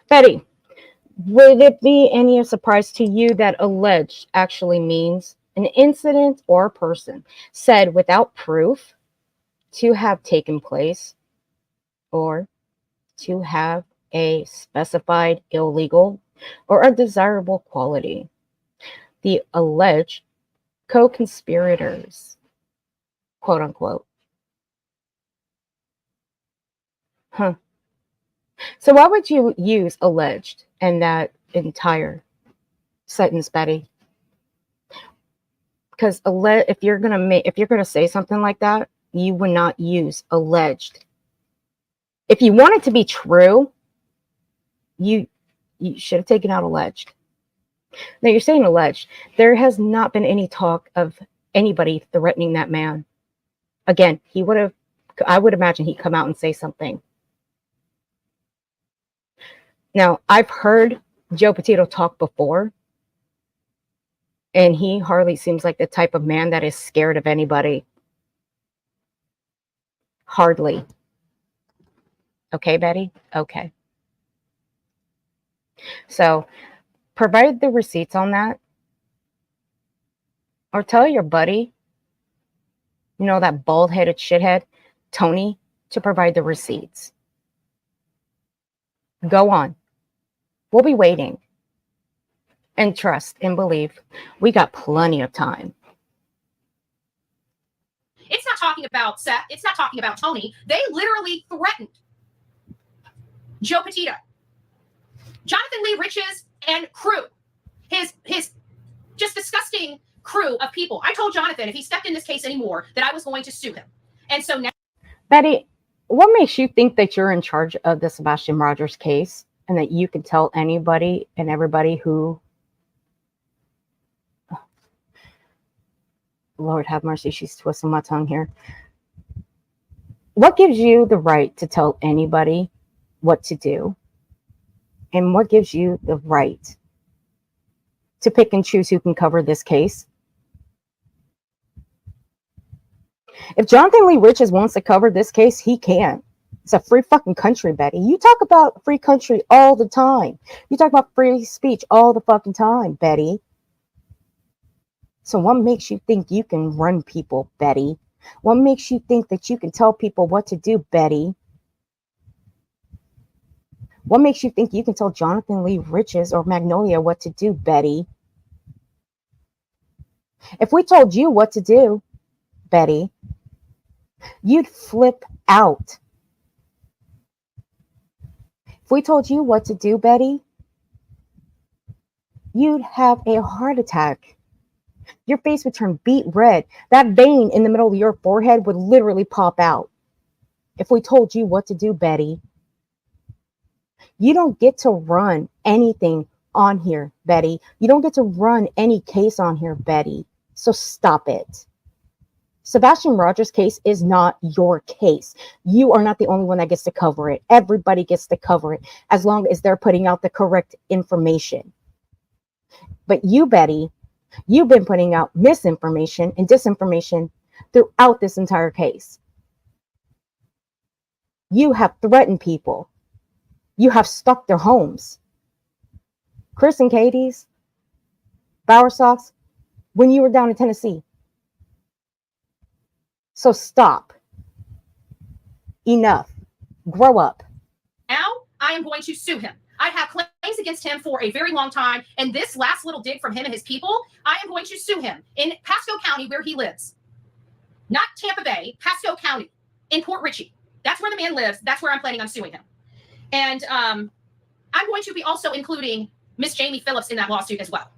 Betty, would it be any surprise to you that alleged actually means an incident or a person said without proof to have taken place or to have a specified illegal or undesirable quality? The alleged co-conspirators, quote unquote. Huh. So why would you use alleged in that entire sentence, Betty? Because if you're gonna say something like that, you would not use alleged. If you want it to be true, you should have taken out alleged. Now you're saying alleged. There has not been any talk of anybody threatening that man. Again, I would imagine he'd come out and say something. Now, I've heard Joe Petito talk before, and he hardly seems like the type of man that is scared of anybody. Hardly. Okay, Betty? Okay. So, provide the receipts on that. Or tell your buddy, you know, that bald-headed shithead, Tony, to provide the receipts. Go on. We'll be waiting. And trust and believe, we got plenty of time. It's not talking about Seth. It's not talking about Tony. They literally threatened Joe Petito, Jonathan Lee Riches, and crew. His just disgusting crew of people. I told Jonathan if he stepped in this case anymore that I was going to sue him. And so now, Betty, what makes you think that you're in charge of the Sebastian Rogers case and that you can tell anybody and everybody who, Lord have mercy, she's twisting my tongue here. What gives you the right to tell anybody what to do? And what gives you the right to pick and choose who can cover this case. If Jonathan Lee Riches wants to cover this case, he can. It's a free fucking country, Betty. You talk about free country all the time. You talk about free speech all the fucking time, Betty. So what makes you think you can run people, Betty? What makes you think that you can tell people what to do, Betty? What makes you think you can tell Jonathan Lee Riches or Magnolia what to do, Betty? If we told you what to do, Betty, you'd flip out. If we told you what to do, Betty, you'd have a heart attack. Your face would turn beet red. That vein in the middle of your forehead would literally pop out. If we told you what to do, Betty, you don't get to run anything on here, Betty. You don't get to run any case on here, Betty. So stop it. Sebastian Rogers' case is not your case. You are not the only one that gets to cover it. Everybody gets to cover it as long as they're putting out the correct information. But you, Betty, you've been putting out misinformation and disinformation throughout this entire case. You have threatened people. You have stalked their homes. Chris and Katie's, Bowersox, when you were down in Tennessee. So stop. Enough. Grow up. Now I am going to sue him. I have claims against him for a very long time. And this last little dig from him and his people, I am going to sue him in Pasco County where he lives. Not Tampa Bay, Pasco County in Port Richey. That's where the man lives. That's where I'm planning on suing him. And I'm going to be also including Miss Jamie Phillips in that lawsuit as well.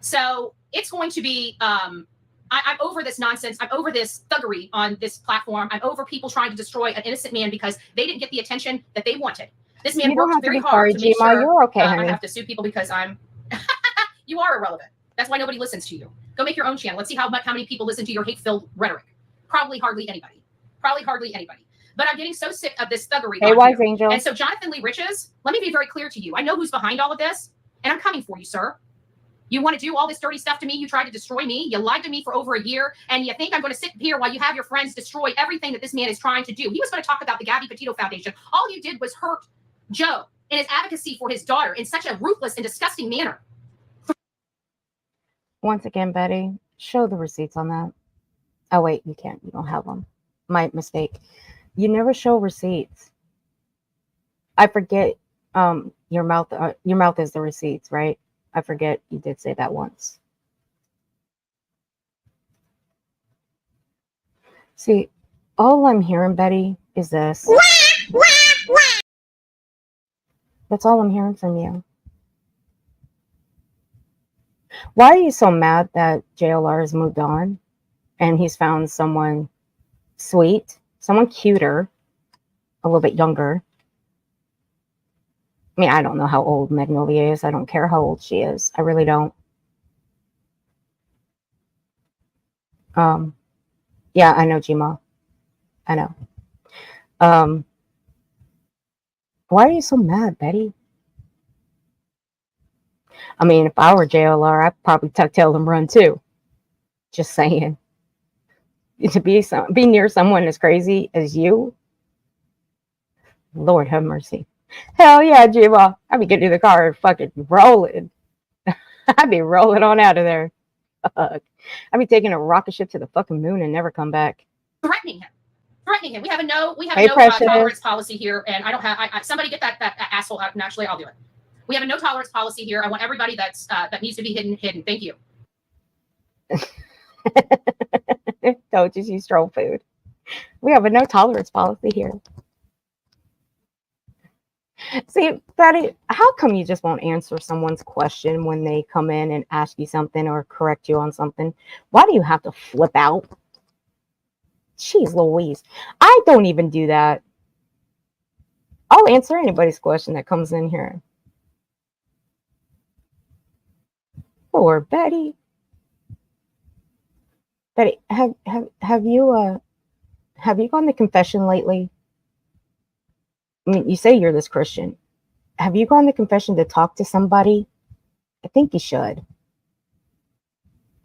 So it's going to be, I'm over this nonsense. I'm over this thuggery on this platform. I'm over people trying to destroy an innocent man because they didn't get the attention that they wanted. This man worked very hard to make sure you're okay, I have to sue people because I'm, you are irrelevant. That's why nobody listens to you. Go make your own channel. Let's see how many people listen to your hate-filled rhetoric. Probably hardly anybody. Probably hardly anybody. But I'm getting so sick of this thuggery. Hey, Wise Angel. And so Jonathan Lee Riches, let me be very clear to you. I know who's behind all of this, and I'm coming for you, sir. You want to do all this dirty stuff to me? You tried to destroy me. You lied to me for over a year, and you think I'm going to sit here while you have your friends destroy everything that this man is trying to do. He was going to talk about the Joe Petito Foundation. All you did was hurt Joe in his advocacy for his daughter in such a ruthless and disgusting manner. Once again, Betty, show the receipts on that. Oh, wait, you can't. You don't have them. My mistake. You never show receipts. I forget your mouth is the receipts, right? I forget you did say that once. See, all I'm hearing, Betty, is this. That's all I'm hearing from you. Why are you so mad that JLR has moved on and he's found someone sweet, someone cuter, a little bit younger? I mean, I don't know how old Magnolia is. I don't care how old she is. I really don't. Yeah, I know, Gma. I know. Why are you so mad, Betty? I mean, if I were JLR, I'd probably tuck tail and run too. Just saying. To be near someone as crazy as you, Lord have mercy. Hell yeah, Gma. I'd be getting in the car and fucking rolling. I'd be rolling on out of there. Fuck. I'd be taking a rocket ship to the fucking moon and never come back. Threatening him. Threatening him. We have a no Precious. tolerance policy here, and I don't have. Somebody get that asshole out. And actually, I'll do it. We have a no tolerance policy here. I want everybody that needs to be hidden. Thank you. Told you she stole food. We have a no tolerance policy here. See, Betty, how come you just won't answer someone's question when they come in and ask you something or correct you on something? Why do you have to flip out? Jeez Louise. I don't even do that. I'll answer anybody's question that comes in here. Poor Betty. Betty, have you gone to confession lately? I mean, you say you're this Christian. Have you gone to confession to talk to somebody? I think you should.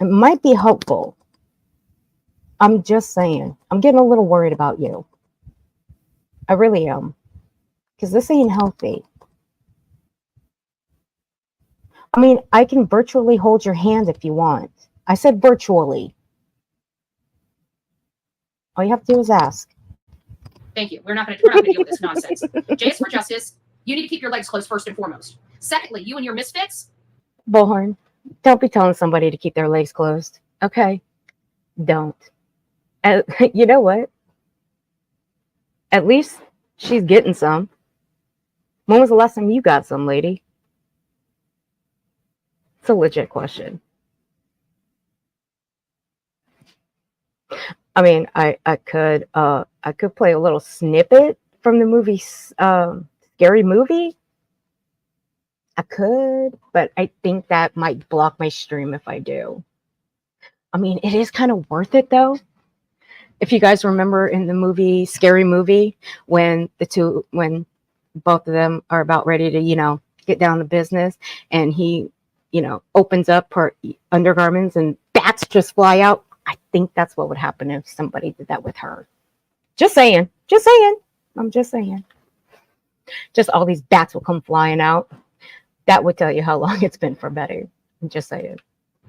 It might be helpful. I'm just saying. I'm getting a little worried about you. I really am. Because this ain't healthy. I mean, I can virtually hold your hand if you want. I said virtually. All you have to do is ask. Thank you. We're not going to deal with this nonsense. J is for justice. You need to keep your legs closed first and foremost. Secondly, you and your misfits. Bullhorn, don't be telling somebody to keep their legs closed. Okay? Don't. You know what? At least she's getting some. When was the last time you got some, lady? It's a legit question. I mean, I could play a little snippet from the movie, Scary Movie. I could, but I think that might block my stream if I do. I mean, it is kind of worth it though. If you guys remember in the movie Scary Movie, when both of them are about ready to, get down to business, and he, opens up her undergarments and bats just fly out. I think that's what would happen if somebody did that with her. Just saying. Just saying. I'm just saying. Just all these bats will come flying out. That would tell you how long it's been for Betty. I'm just saying.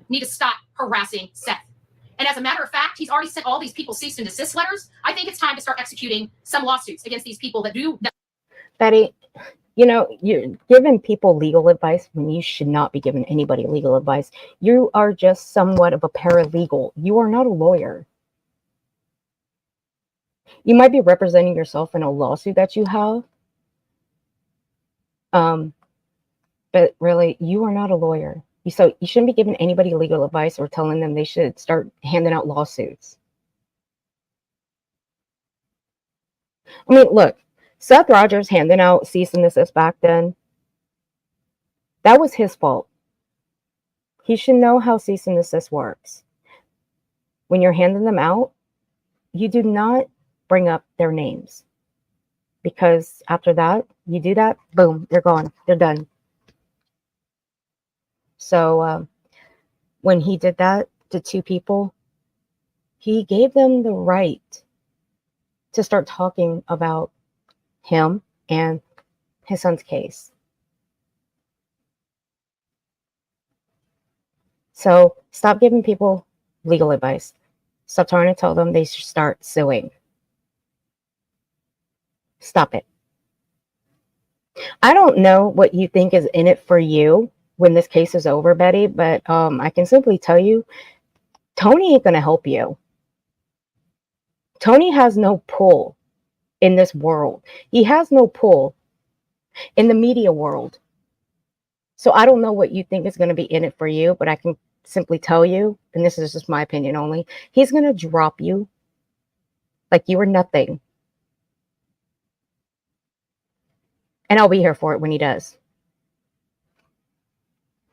Need to stop harassing Seth. And as a matter of fact, he's already sent all these people cease and desist letters. I think it's time to start executing some lawsuits against these people that do that. Betty, you're giving people legal advice when you should not be giving anybody legal advice. You are just somewhat of a paralegal. You are not a lawyer. You might be representing yourself in a lawsuit that you have. But really, you are not a lawyer. So you shouldn't be giving anybody legal advice or telling them they should start handing out lawsuits. I mean, look, Seth Rogers handing out cease and desist back then, that was his fault. He should know how cease and desist works. When you're handing them out, you do not bring up their names. Because after that, you do that, boom, they're gone. They're done. So when he did that to two people, he gave them the right to start talking about him and his son's case. So stop giving people legal advice. Stop trying to tell them they should start suing. Stop it. I don't know what you think is in it for you when this case is over, Betty, but I can simply tell you, Tony ain't going to help you. Tony has no pull in this world. He has no pull in the media world. So I don't know what you think is going to be in it for you, but I can simply tell you, and this is just my opinion only, he's going to drop you like you were nothing. And I'll be here for it when he does.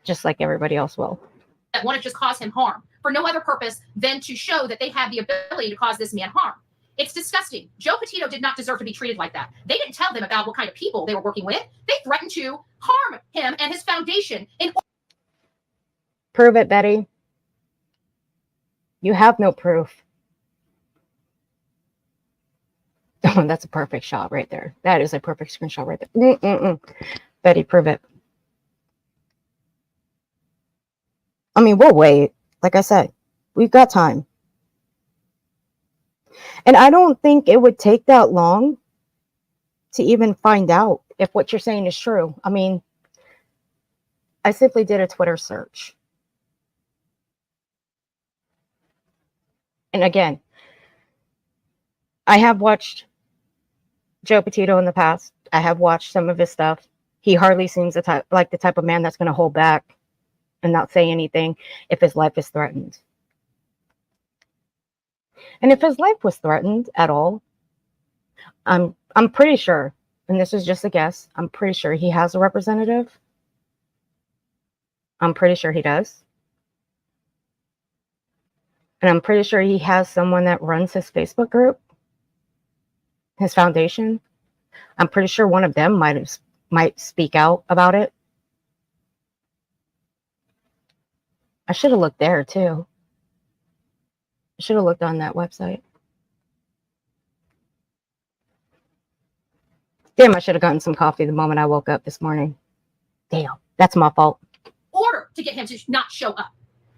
Just like everybody else will. That want to just cause him harm for no other purpose than to show that they have the ability to cause this man harm. It's disgusting. Joe Petito did not deserve to be treated like that. They didn't tell them about what kind of people they were working with. They threatened to harm him and his foundation. Prove it, Betty. You have no proof. Oh, that's a perfect shot right there. That is a perfect screenshot right there. Betty, prove it. I mean, we'll wait. Like I said, we've got time. And I don't think it would take that long to even find out if what you're saying is true. I mean, I simply did a Twitter search. And again, I have watched Joe Petito in the past. I have watched some of his stuff. He hardly seems the type of man that's going to hold back and not say anything if his life is threatened. And if his life was threatened at all, I'm pretty sure, and this is just a guess, I'm pretty sure he has a representative. I'm pretty sure he does. And I'm pretty sure he has someone that runs his Facebook group, his foundation. I'm pretty sure one of them might speak out about it. I should have looked there too. I should have looked on that website. Damn, I should have gotten some coffee the moment I woke up this morning. Damn, that's my fault. Order to get him to not show up.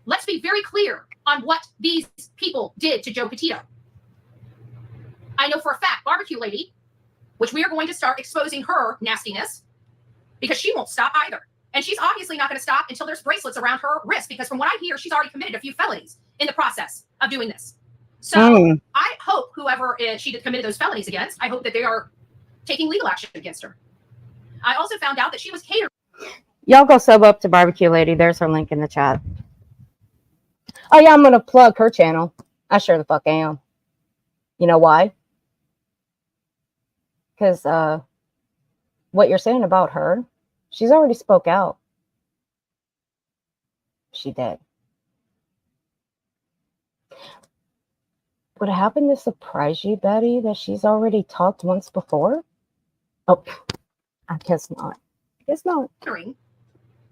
Let's be very clear on what these people did to Joe Petito. I know for a fact, Barbecue Lady, which we are going to start exposing her nastiness, because she won't stop either. And she's obviously not going to stop until there's bracelets around her wrist, because from what I hear, she's already committed a few felonies in the process of doing this. So I hope whoever she committed those felonies against, I hope that they are taking legal action against her. I also found out that she was catering. Y'all go sub up to Barbecue Lady. There's her link in the chat. Oh, yeah, I'm going to plug her channel. I sure the fuck am. You know why? Because what you're saying about her, she's already spoke out. She did. Would it happen to surprise you, Betty, that she's already talked once before? Oh, I guess not. I guess not.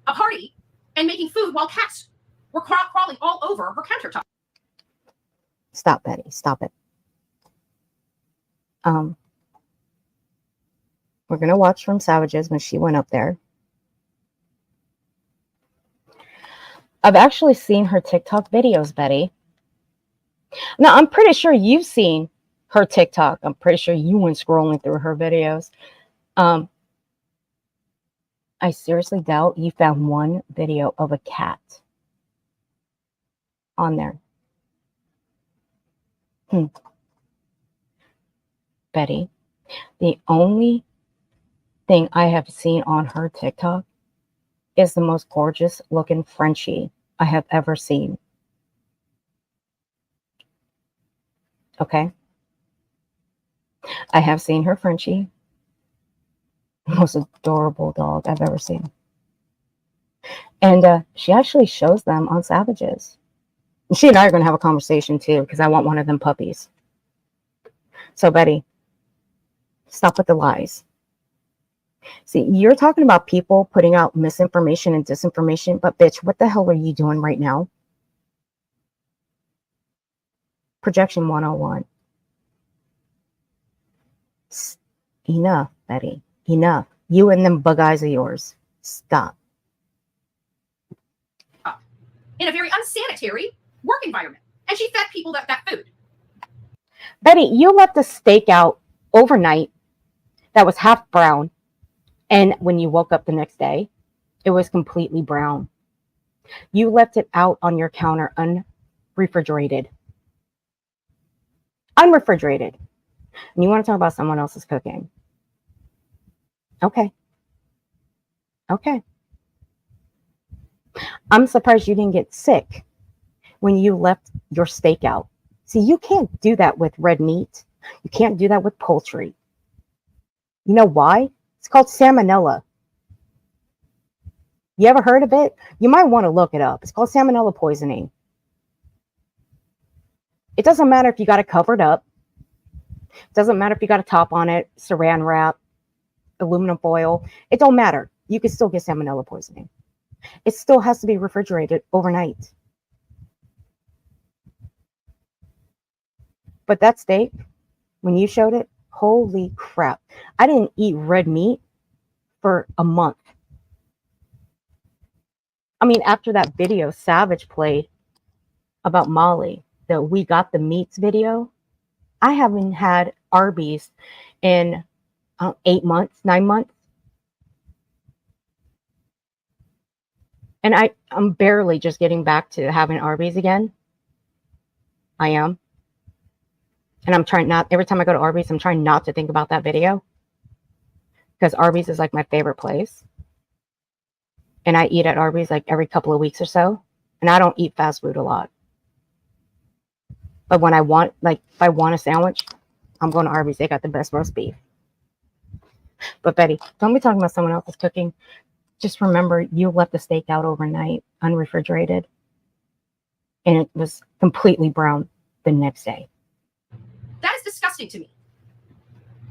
A party and making food while cats were crawling all over her countertop. Stop, Betty. Stop it. We're going to watch from Savages when she went up there. I've actually seen her TikTok videos, Betty. Now, I'm pretty sure you've seen her TikTok. I'm pretty sure you went scrolling through her videos. I seriously doubt you found one video of a cat on there. Betty, the only thing I have seen on her TikTok is the most gorgeous looking Frenchie I have ever seen. Okay? I have seen her Frenchie. Most adorable dog I've ever seen. And she actually shows them on Savages. And she and I are going to have a conversation too, because I want one of them puppies. So, Betty, stop with the lies. See, you're talking about people putting out misinformation and disinformation, but bitch, what the hell are you doing right now? Projection 101. Enough, Betty. Enough. You and them bug eyes of yours. Stop. In a very unsanitary work environment. And she fed people that food. Betty, you left a steak out overnight that was half brown. And when you woke up the next day, it was completely brown. You left it out on your counter unrefrigerated. Unrefrigerated. And you want to talk about someone else's cooking. Okay. Okay. I'm surprised you didn't get sick when you left your steak out. See, you can't do that with red meat. You can't do that with poultry. You know why? It's called salmonella. You ever heard of it? You might want to look it up. It's called salmonella poisoning. It doesn't matter if you got it covered up. It doesn't matter if you got a top on it, saran wrap, aluminum foil. It don't matter. You can still get salmonella poisoning. It still has to be refrigerated overnight. But that steak, when you showed it, holy crap. I didn't eat red meat for a month. I mean, after that video Savage played about Molly, the We Got the Meats video, I haven't had Arby's in 8 months, 9 months. And I'm barely just getting back to having Arby's again. I am. And I'm trying not, every time I go to Arby's, I'm trying not to think about that video. Because Arby's is like my favorite place. And I eat at Arby's like every couple of weeks or so. And I don't eat fast food a lot. But when I want, like, if I want a sandwich, I'm going to Arby's. They got the best roast beef. But Betty, don't be talking about someone else's cooking. Just remember, you left the steak out overnight, unrefrigerated. And it was completely brown the next day. That is disgusting to me.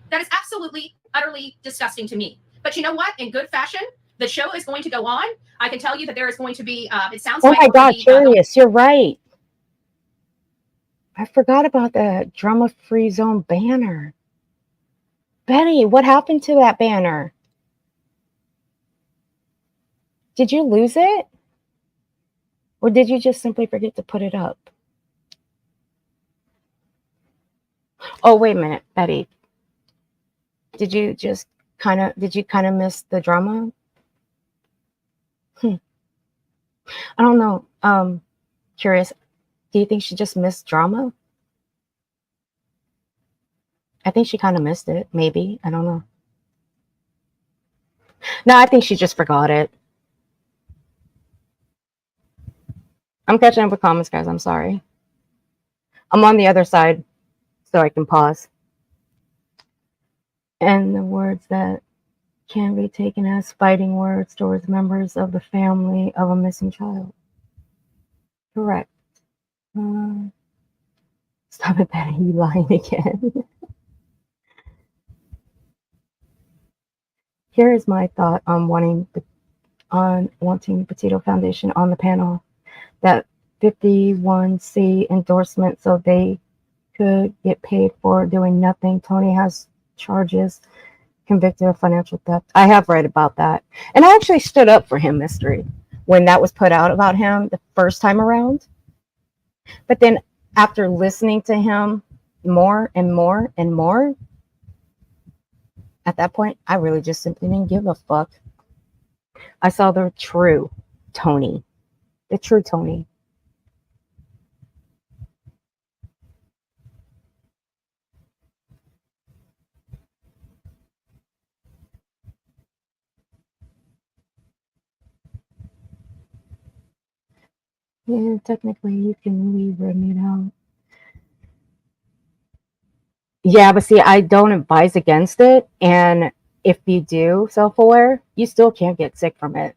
That is absolutely, utterly disgusting to me. But you know what? In good fashion, The show is going to go on. I can tell you that there is going to be, it sounds Oh like. my God, already, curious. You're right. I forgot about the drama-free zone banner. Betty, what happened to that banner? Did you lose it? Or did you just simply forget to put it up? Oh, wait a minute, Betty. Did you kind of miss the drama? I don't know. Curious. Do you think she just missed drama? I think she kind of missed it, maybe. I don't know. No, I think she just forgot it. I'm catching up with comments, guys. I'm sorry. I'm on the other side, so I can pause. And the words that can be taken as fighting words towards members of the family of a missing child. Correct. Stop it, Betty. You lying again. Here is my thought on wanting Petito Foundation on the panel. That 51C endorsement so they could get paid for doing nothing. Tony has charges, convicted of financial theft. I have read about that. And I actually stood up for him, Mystery, when that was put out about him the first time around. But then after listening to him more and more and more, at that point, I really just simply didn't give a fuck. I saw the true Tony. The true Tony. Yeah, technically you can leave Redmond out. Yeah, but see, I don't advise against it. And if you do self-aware, you still can't get sick from it.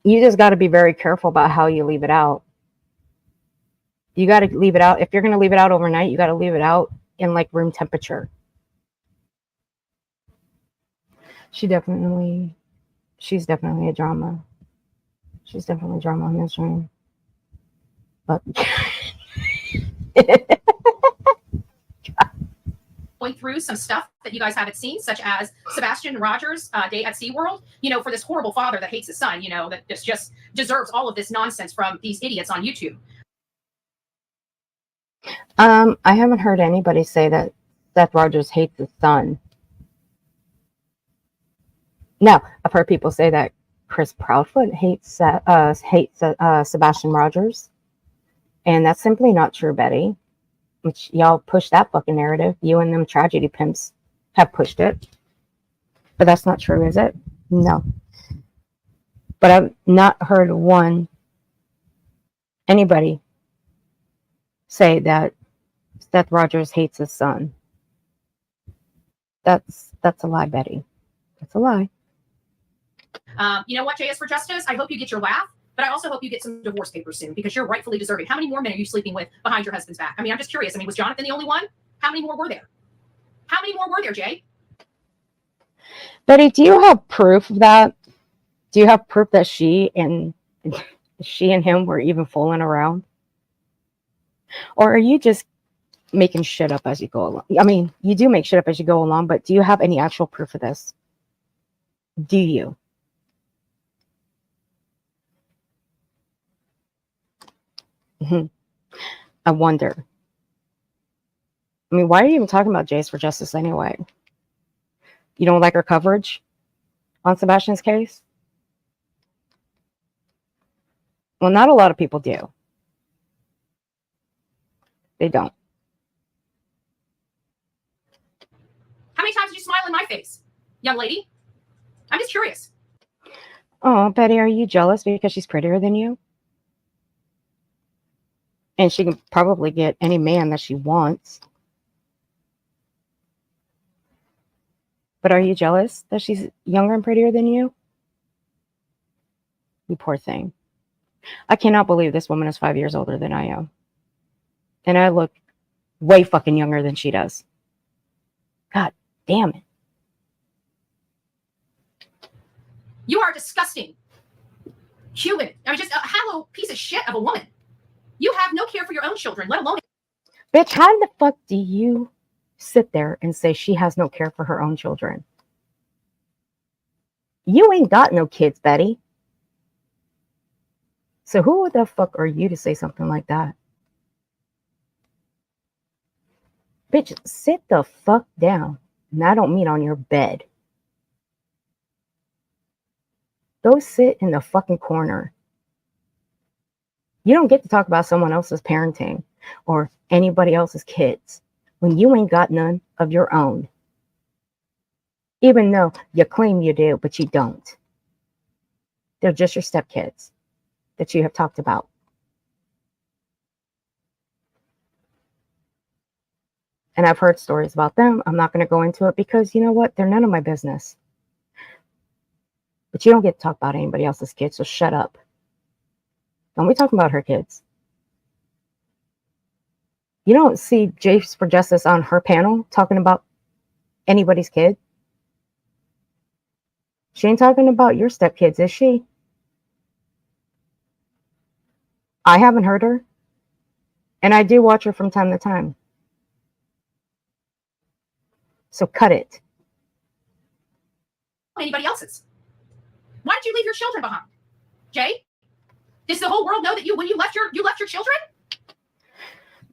You just got to be very careful about how you leave it out. You got to leave it out. If you're going to leave it out overnight, you got to leave it out in like room temperature. She's definitely a drama. She's definitely a drama in this room. But going through some stuff that you guys haven't seen, such as Sebastian Rogers' day at SeaWorld, for this horrible father that hates his son, that just deserves all of this nonsense from these idiots on YouTube. I haven't heard anybody say that Seth Rogers hates his son. No, I've heard people say that Chris Proudfoot hates Sebastian Rogers, and that's simply not true, Betty. Which y'all push that fucking narrative. You and them tragedy pimps have pushed it, but that's not true, is it? No. But I've not heard anybody say that Seth Rogers hates his son. That's a lie, Betty. That's a lie. You know what, JS for Justice? I hope you get your laugh, but I also hope you get some divorce papers soon because you're rightfully deserving. How many more men are you sleeping with behind your husband's back? I mean, I'm just curious. I mean, was Jonathan the only one? How many more were there? How many more were there, Jay? Betty, do you have proof of that? Do you have proof that she and him were even fooling around? Or are you just making shit up as you go along? I mean, you do make shit up as you go along, but do you have any actual proof of this? Do you? I wonder. I mean, why are you even talking about Jace for Justice anyway? You don't like her coverage on Sebastian's case? Well, not a lot of people do. They don't. How many times did you smile in my face, young lady? I'm just curious. Oh, Betty, are you jealous because she's prettier than you? And she can probably get any man that she wants. But are you jealous that she's younger and prettier than you? You poor thing. I cannot believe this woman is 5 years older than I am. And I look way fucking younger than she does. God damn it. You are disgusting. Human. I mean, just a hollow piece of shit of a woman. You have no care for your own children, let alone. Bitch, how the fuck do you sit there and say she has no care for her own children? You ain't got no kids, Betty. So who the fuck are you to say something like that? Bitch, sit the fuck down. And I don't mean on your bed. Go sit in the fucking corner. You don't get to talk about someone else's parenting or anybody else's kids when you ain't got none of your own. Even though you claim you do, but you don't. They're just your stepkids that you have talked about. And I've heard stories about them. I'm not going to go into it because, you know what? They're none of my business. But you don't get to talk about anybody else's kids, so shut up. Don't be talking about her kids. You don't see Jace for Justice on her panel talking about anybody's kid. She ain't talking about your stepkids, is she? I haven't heard her. And I do watch her from time to time. So cut it. Anybody else's. Why did you leave your children behind? Jay? Does the whole world know that when you left your children?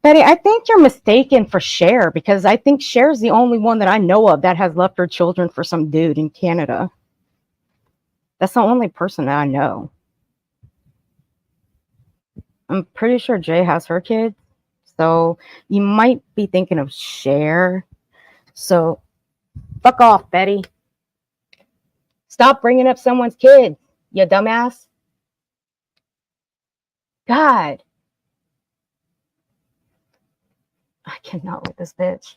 Betty, I think you're mistaken for Cher because I think Cher's the only one that I know of that has left her children for some dude in Canada. That's the only person that I know. I'm pretty sure Jay has her kids. So you might be thinking of Cher. So fuck off, Betty. Stop bringing up someone's kids, you dumbass. God. I cannot with this bitch.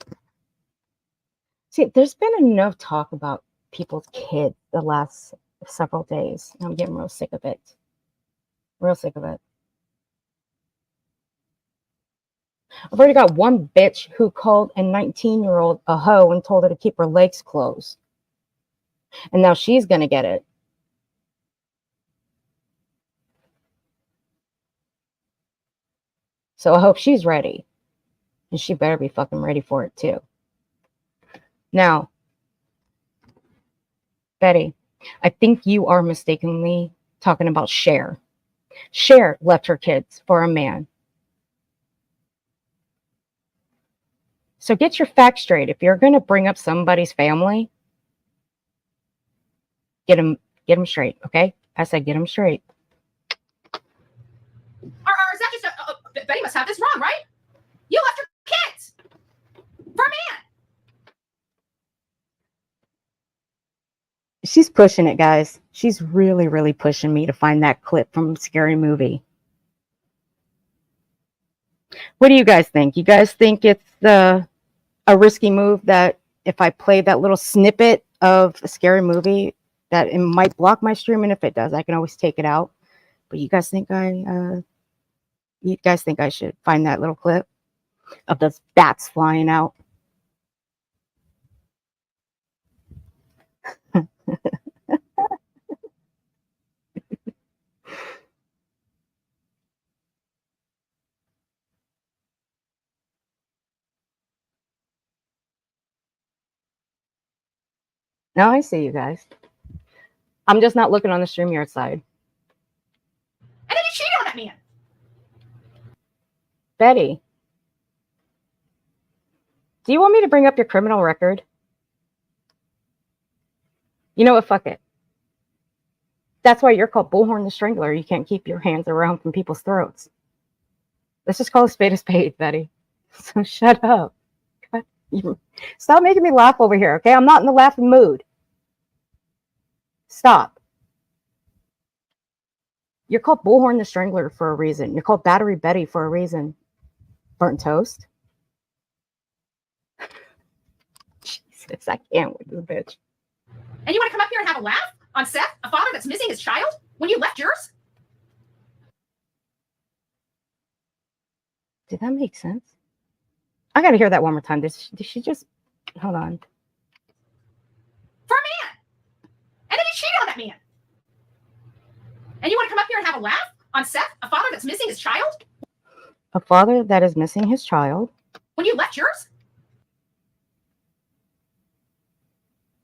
See, there's been enough talk about people's kids the last several days. I'm getting real sick of it. Real sick of it. I've already got one bitch who called a 19-year-old a hoe and told her to keep her legs closed. And now she's going to get it. So I hope she's ready. And she better be fucking ready for it too. Now, Betty, I think you are mistakenly talking about Cher. Cher left her kids for a man. So get your facts straight. If you're going to bring up somebody's family, get them straight, okay? I said get them straight. Or is that just Betty must have this wrong, right? You left your kids for a man. She's pushing it, guys. She's really, really pushing me to find that clip from Scary Movie. What do you guys think? You guys think it's a risky move that if I play that little snippet of a Scary Movie that it might block my stream? And if it does, I can always take it out. But you guys think I should find that little clip of those bats flying out? No, I see you guys. I'm just not looking on the StreamYard side. And then you cheated on that man. Betty, do you want me to bring up your criminal record? You know what? Fuck it. That's why you're called Bullhorn the Strangler. You can't keep your hands around from people's throats. Let's just call a spade, Betty. So shut up. Stop making me laugh over here, okay? I'm not in the laughing mood. Stop. You're called Bullhorn the Strangler for a reason. You're called Battery Betty for a reason. Burnt toast. Jesus, I can't with this bitch. And you want to come up here and have a laugh on Seth, a father that's missing his child, when you left yours? Did that make sense? I gotta hear that one more time. Did she just... Hold on. For a man. And then you cheated on that man. And you want to come up here and have a laugh on Seth, a father that's missing his child? A father that is missing his child. When you left yours?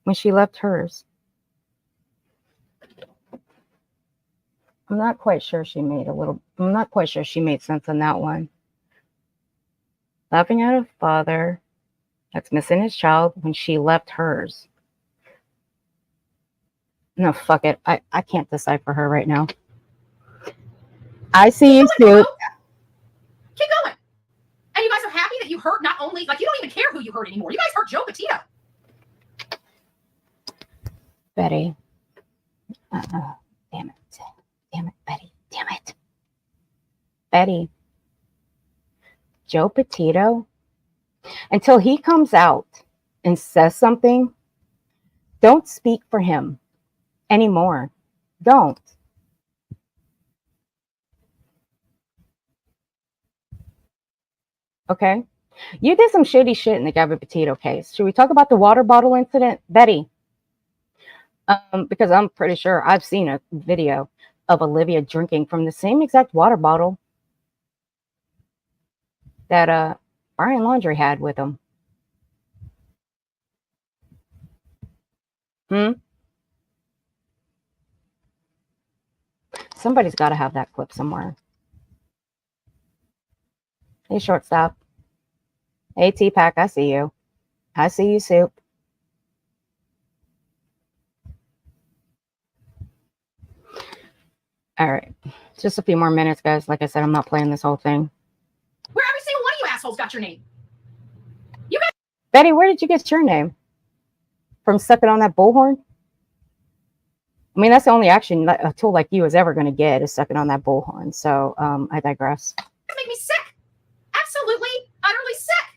When she left hers. I'm not quite sure she made sense on that one. Laughing at a father that's missing his child when she left hers. No, fuck it. I can't decipher her right now. I see you, Soup. Keep going. And you guys are happy that you hurt not only, like, you don't even care who you hurt anymore. You guys hurt Joe Petito. Betty. Damn it. Damn it, Betty. Damn it. Betty. Joe Petito. Until he comes out and says something, don't speak for him anymore. Don't. Okay? You did some shady shit in the Gabby Petito case. Should we talk about the water bottle incident? Betty. Because I'm pretty sure I've seen a video of Olivia drinking from the same exact water bottle that Brian Laundrie had with him. Somebody's got to have that clip somewhere. Hey, shortstop. Hey, T-Pack, I see you. I see you, Soup. All right. Just a few more minutes, guys. Like I said, I'm not playing this whole thing. Where every single one of you assholes got your name. You guys. Betty, where did you get your name? From sucking on that bullhorn? I mean, that's the only action a tool like you is ever going to get, is sucking on that bullhorn. So I digress. That make me sick. Absolutely, utterly sick.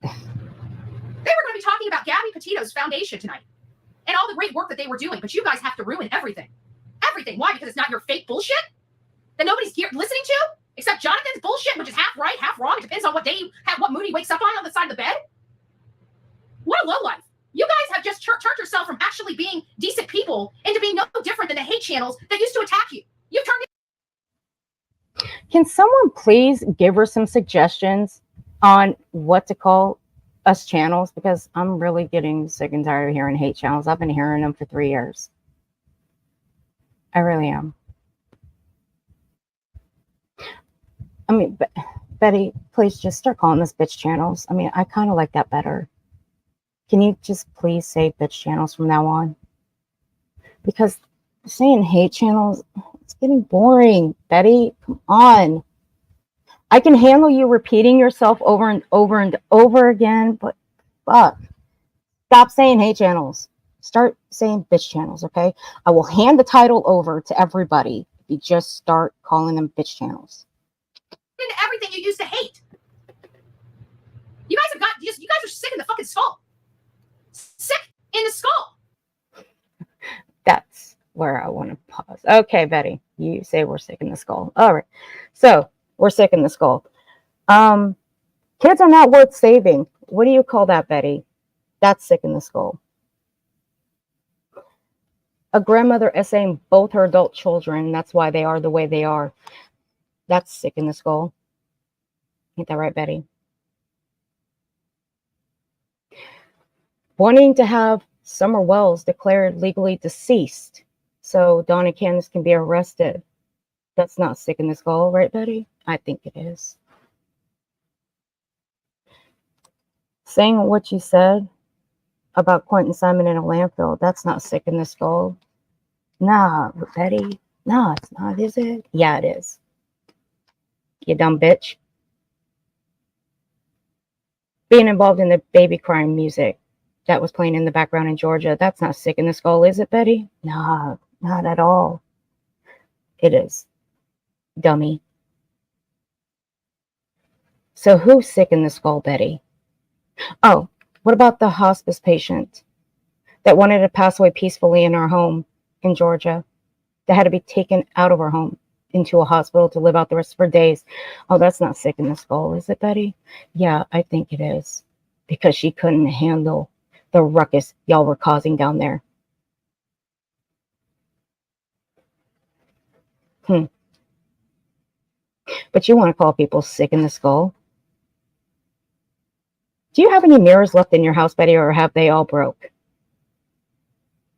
They were going to be talking about Gabby Petito's foundation tonight and all the great work that they were doing, but you guys have to ruin everything. Everything. Why? Because it's not your fake bullshit that nobody's listening to, except Jonathan's bullshit, which is half right, half wrong. It depends on what mood he wakes up on the side of the bed. What a lowlife. You guys have just turned yourself from actually being decent people into being no different than the hate channels that used to attack you. You've turned it. Can someone please give her some suggestions on what to call us channels? Because I'm really getting sick and tired of hearing hate channels. I've been hearing them for 3 years. I really am. I mean, Betty, please just start calling us bitch channels. I mean, I kind of like that better. Can you just please say bitch channels from now on? Because saying hate channels, it's getting boring. Betty, come on. I can handle you repeating yourself over and over and over again, but fuck. Stop saying hate channels. Start saying bitch channels, okay? I will hand the title over to everybody if you just start calling them bitch channels. Into everything you used to hate. You guys are sick in the fucking skull. Sick in the skull. That's where I want to pause. Okay, Betty, you say we're sick in the skull. All right. So we're sick in the skull. Kids are not worth saving. What do you call that, Betty? That's sick in the skull. A grandmother essaying both her adult children. That's why they are the way they are. That's sick in the skull. Ain't that right, Betty? Wanting to have Summer Wells declared legally deceased so Dawn and Candace can be arrested. That's not sick in the skull, right, Betty? I think it is. Saying what you said about Quentin Simon in a landfill, that's not sick in the skull. Nah, Betty. No, it's not, is it? Yeah, it is. You dumb bitch. Being involved in the baby crying music that was playing in the background in Georgia, that's not sick in the skull, is it, Betty? Nah, not at all. It is. Dummy. So who's sick in the skull, Betty? Oh, what about the hospice patient that wanted to pass away peacefully in our home in Georgia, that had to be taken out of her home into a hospital to live out the rest of her days? Oh, that's not sick in the skull, is it, Betty? Yeah, I think it is. Because she couldn't handle the ruckus y'all were causing down there. But you want to call people sick in the skull? Do you have any mirrors left in your house, Betty, or have they all broke?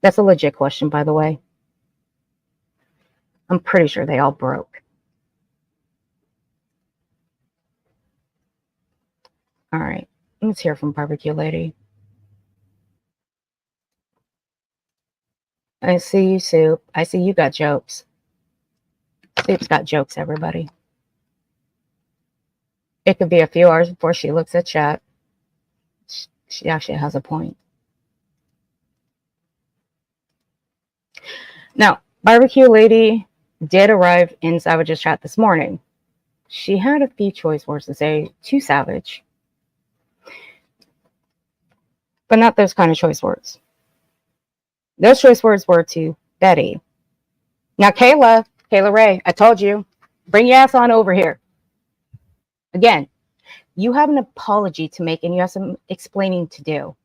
That's a legit question, by the way. I'm pretty sure they all broke. All right, let's hear from Barbecue Lady. I see you, Soup. I see you got jokes. Soup's got jokes, everybody. It could be a few hours before she looks at chat. She actually has a point. Now, Barbecue Lady did arrive in Savage's chat this morning. She had a few choice words to say to Savage, but not those kind of choice words. Those choice words were to Betty. Now, Kayla Ray, I told you, bring your ass on over here. Again, you have an apology to make and you have some explaining to do.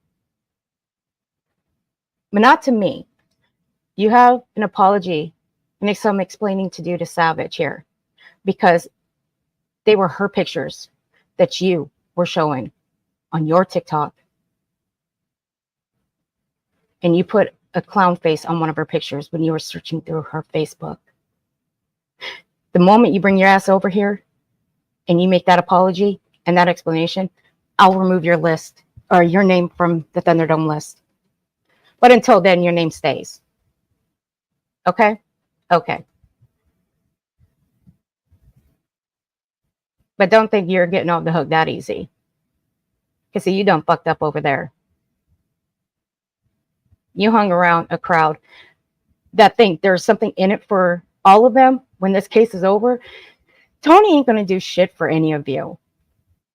But not to me. You have an apology and some explaining to do to Savage here, because they were her pictures that you were showing on your TikTok. And you put a clown face on one of her pictures when you were searching through her Facebook. The moment you bring your ass over here and you make that apology and that explanation, I'll remove your list or your name from the Thunderdome list. But until then, your name stays. Okay? Okay. But don't think you're getting off the hook that easy. Because see, you done fucked up over there. You hung around a crowd that think there's something in it for all of them. When this case is over, Tony ain't going to do shit for any of you.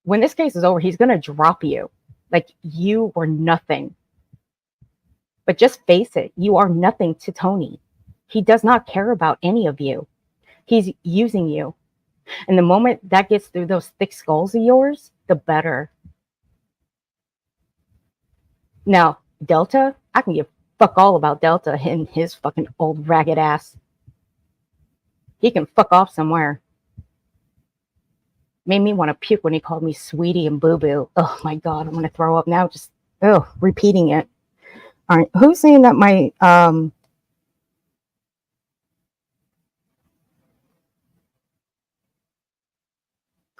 When this case is over, he's going to drop you. Like you were nothing. But just face it, you are nothing to Tony. He does not care about any of you. He's using you. And the moment that gets through those thick skulls of yours, the better. Now, Delta, I can give fuck all about Delta and his fucking old ragged ass. He can fuck off somewhere. Made me want to puke when he called me sweetie and boo-boo. Oh my God, I'm going to throw up now just, repeating it. All right, who's saying that my,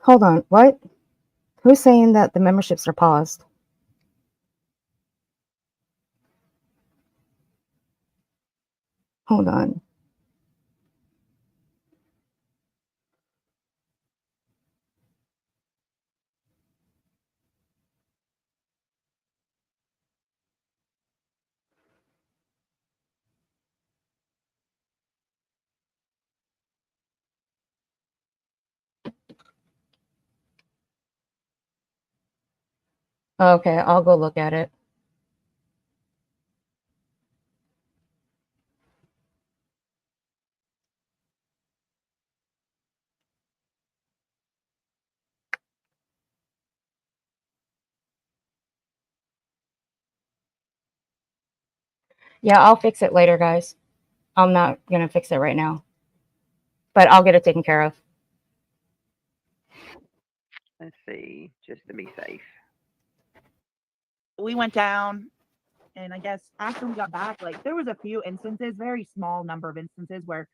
hold on, what? Who's saying that the memberships are paused? Hold on. Okay, I'll go look at it. Yeah, I'll fix it later, guys. I'm not going to fix it right now. But I'll get it taken care of. Let's see, just to be safe. We went down, and I guess after we got back, like there was a few instances, very small number of instances where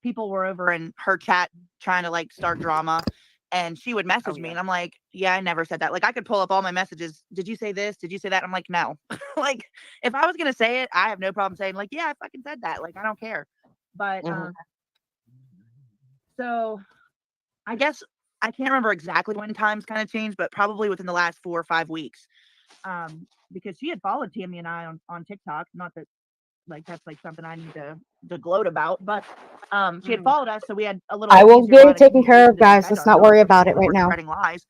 people were over in her chat trying to like start drama, and she would message me, and I'm like, yeah, I never said that. Like I could pull up all my messages. Did you say this? Did you say that? I'm like, no. Like if I was gonna say it, I have no problem saying like, yeah, I fucking said that. Like I don't care. But so I guess I can't remember exactly when times kind of changed, but probably within the last 4 or 5 weeks. Because she had followed Tammy and I on TikTok. Not that like that's like something I need to gloat about, but she had followed us, so we had a little. I will get it taken care of, guys. Let's not worry about it right now. Spreading lies,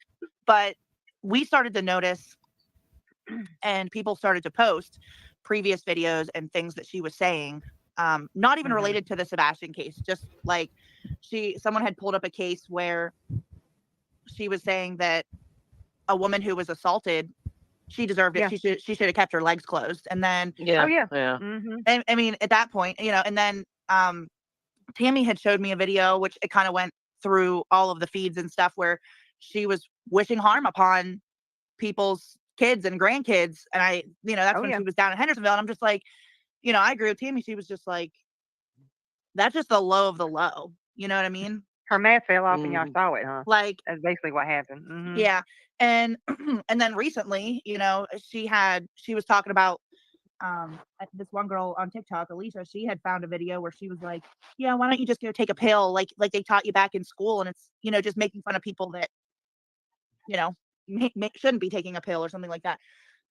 but we started to notice, and people started to post previous videos and things that she was saying, not even related to the Sebastian case. Just like someone had pulled up a case where she was saying that a woman who was assaulted, she deserved it. Yeah. She should have kept her legs closed. And then yeah. And I mean, at that point, and then Tammy had showed me a video, which it kind of went through all of the feeds and stuff, where she was wishing harm upon people's kids and grandkids. And I, that's when she was down in Hendersonville. And I'm just like, I agree with Tammy. She was just like, that's just the low of the low. You know what I mean? Her mask fell off and y'all saw it, huh? Like, that's basically what happened. Mm-hmm. Yeah. And and then recently, she was talking about this one girl on TikTok, Alicia. She had found a video where she was like, yeah, why don't you just go take a pill like they taught you back in school, and it's just making fun of people that shouldn't be taking a pill or something like that.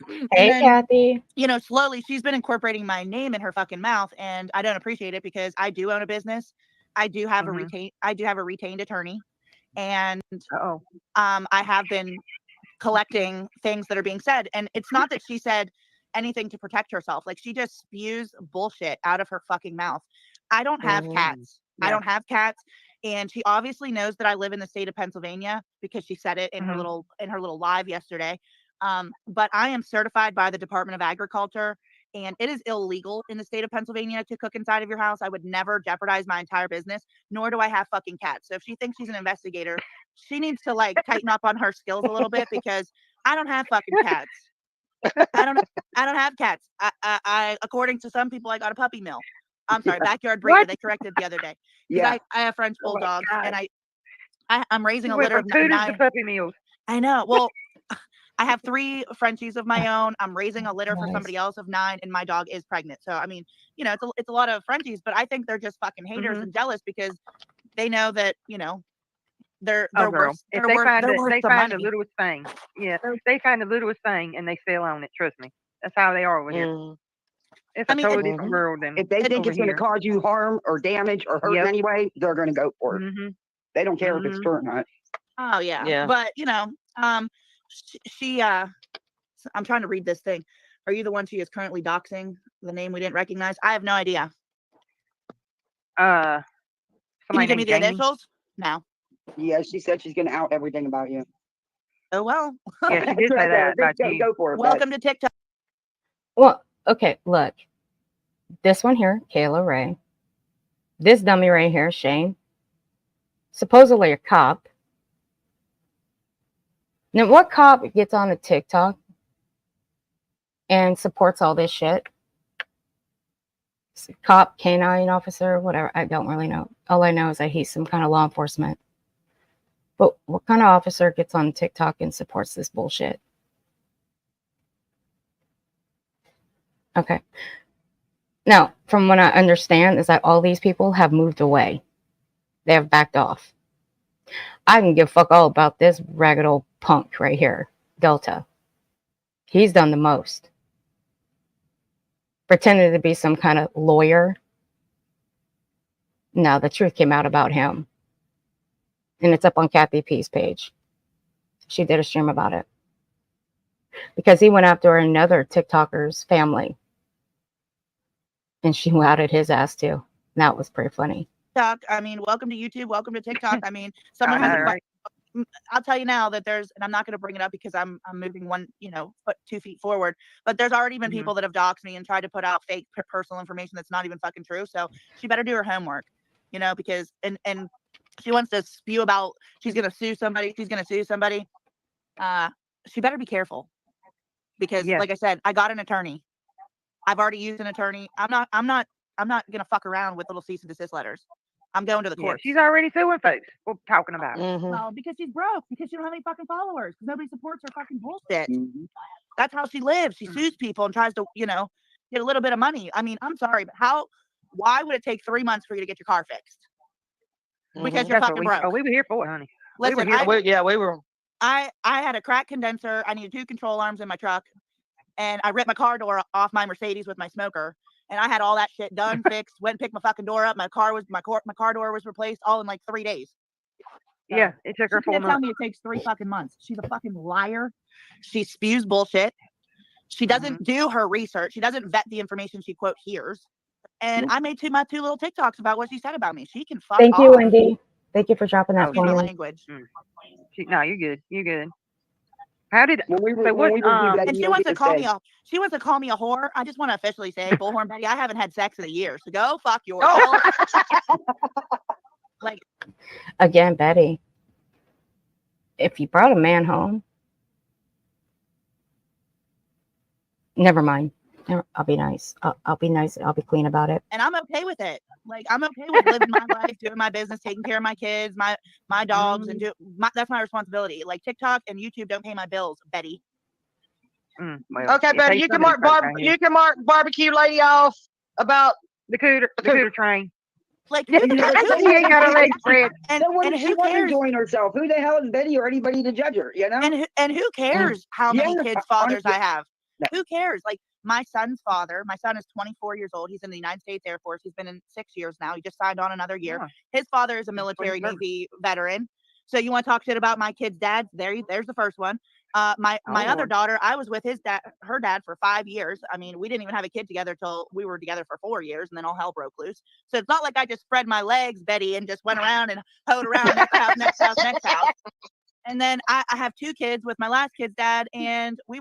Hey, then, Kathy. Slowly she's been incorporating my name in her fucking mouth, and I don't appreciate it because I do own a business. I do have a retained attorney, and I have been collecting things that are being said, and it's not that she said anything to protect herself. Like, she just spews bullshit out of her fucking mouth. I don't have cats. I don't have cats. And she obviously knows that I live in the state of Pennsylvania because she said it in her little live yesterday. But I am certified by the Department of Agriculture, and it is illegal in the state of Pennsylvania to cook inside of your house. I would never jeopardize my entire business, nor do I have fucking cats. So if she thinks she's an investigator, she needs to tighten up on her skills a little bit, because I don't have fucking cats. I don't have cats. I according to some people, I got a puppy mill. I'm sorry, backyard breeder. They corrected the other day. I have French bulldogs, and I'm raising a litter of 9 puppy mills. I know. Well, I have 3 Frenchies of my own. I'm raising a litter for somebody else of 9, and my dog is pregnant. So I mean, it's a lot of Frenchies, but I think they're just fucking haters and jealous because they know that they're worth. If they find the money. littlest thing, they find the littlest thing and they sell on it. Trust me, that's how they are over here. It's a totally different world than if they think it's going to cause you harm or damage or hurt in any way, they're going to go for it. They don't care if it's true or not. Oh yeah. But she I'm trying to read this thing. Are you the one she is currently doxing? The name we didn't recognize? I have no idea. Can you give me the initials? No. Yeah, she said she's going to out everything about you. Oh well. Yeah, she did say that about you. Go for it. Welcome to TikTok. Well, okay, look. This one here, Kayla Ray. This dummy right here, Shane. Supposedly a cop. Now, what cop gets on a TikTok and supports all this shit? Cop, canine officer, whatever. I don't really know. All I know is that he's some kind of law enforcement. But what kind of officer gets on TikTok and supports this bullshit? Okay. Now, from what I understand is that all these people have moved away. They have backed off. I can give fuck all about this ragged old punk right here, Delta. He's done the most. Pretended to be some kind of lawyer. No, the truth came out about him. And it's up on Kathy P's page. She did a stream about it. Because he went after another TikToker's family. And she outed his ass too. That was pretty funny. I mean, welcome to YouTube. Welcome to TikTok. I mean, someone has right. I'll tell you now that there's, and I'm not going to bring it up because I'm moving 2 feet forward, but there's already been people that have doxed me and tried to put out fake personal information that's not even fucking true. So she better do her homework, because, and she wants to spew about, she's going to sue somebody. She better be careful because like I said, I got an attorney. I've already used an attorney. I'm not going to fuck around with little cease and desist letters. I'm going to the court. She's already suing folks. We're talking about it. Well, because she's broke, because she don't have any fucking followers, because nobody supports her fucking bullshit. That's how she lives. She sues people and tries to, get a little bit of money. I mean, I'm sorry, but why would it take 3 months for you to get your car fixed? Because you're fucking broke. Oh, we were here for it, honey. Listen, we were. I had a cracked condenser. I needed 2 control arms in my truck, and I ripped my car door off my Mercedes with my smoker. And I had all that shit done, fixed, went and picked my fucking door up. My car door was replaced all in like 3 days. So, yeah, it took her 4 months. Tell me it takes 3 fucking months. She's a fucking liar. She spews bullshit. She doesn't do her research. She doesn't vet the information she quote hears. And I made my 2 little TikToks about what she said about me. She can fuck Thank off. you, Wendy. Thank you for dropping that for me. Language. No, you're good. You're good. How did When we so what? review that, And you she don't wants get to to call say. me a whore. I just want to officially say, Bullhorn Betty, I haven't had sex in a year. So go fuck yourself. Like, Again, Betty, if you brought a man home, never mind. I'll be nice. I'll be nice. I'll be clean about it. and I'm okay with it. Like, I'm okay with living my life, doing my business, taking care of my kids, my dogs, and that's my responsibility. Like, TikTok and YouTube don't pay my bills, Betty. Well, Okay, it Betty, takes you can somebody mark to start saying you can mark barbecue lady off about the cooter train. Like, You know, I think he ain't got a leg spread. and she who wasn't cares? enjoying herself. Who the hell is Betty or anybody to judge her? You know. And who cares how many Yeah, kids, fathers honestly. I have? No. Who cares? Like, my son's father, my son is 24 years old. He's in the United States Air Force. He's been in 6 years now. He just signed on another year. Yeah. His father is a military 27. Navy veteran. So you want to talk shit about my kid's dad? There's the first one. My other Lord. daughter, I was with her dad for 5 years. I mean, we didn't even have a kid together till we were together for 4 years, and then all hell broke loose. So it's not like I just spread my legs, Betty, and just went around and hoed around next house, next house, next house. And then I have 2 kids with my last kid's dad, and we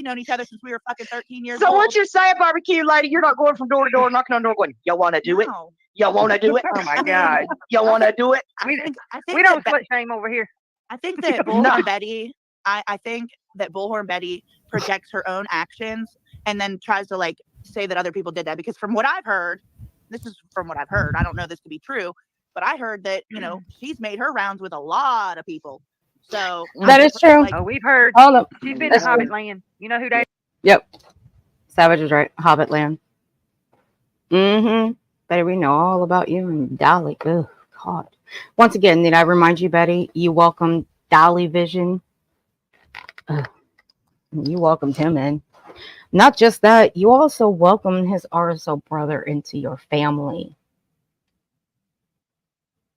known each other since we were fucking 13 years so old. what you're saying, barbecue lady, you're not going from door to door knocking on door going, you wanna do it? No. You wanna do it? Oh my God. You wanna do it? I think We don't that slut shame over here. I think that Bullhorn Betty, I think that Bullhorn Betty projects her own actions and then tries to like say that other people did that. Because from what I've heard, this is from what I've heard. I don't know this to be true, but I heard that, she's made her rounds with a lot of people. So That is true. Oh, we've heard. Hold up. She's been That's to Hobbit Land. You know who that is? Yep. Savage is right. Hobbit Land. Mm-hmm. Betty, we know all about you and Dolly. Oh, God. Once again, need I remind you, Betty, you welcomed Dolly Vision. You welcomed him in. Not just that, you also welcomed his RSO brother into your family.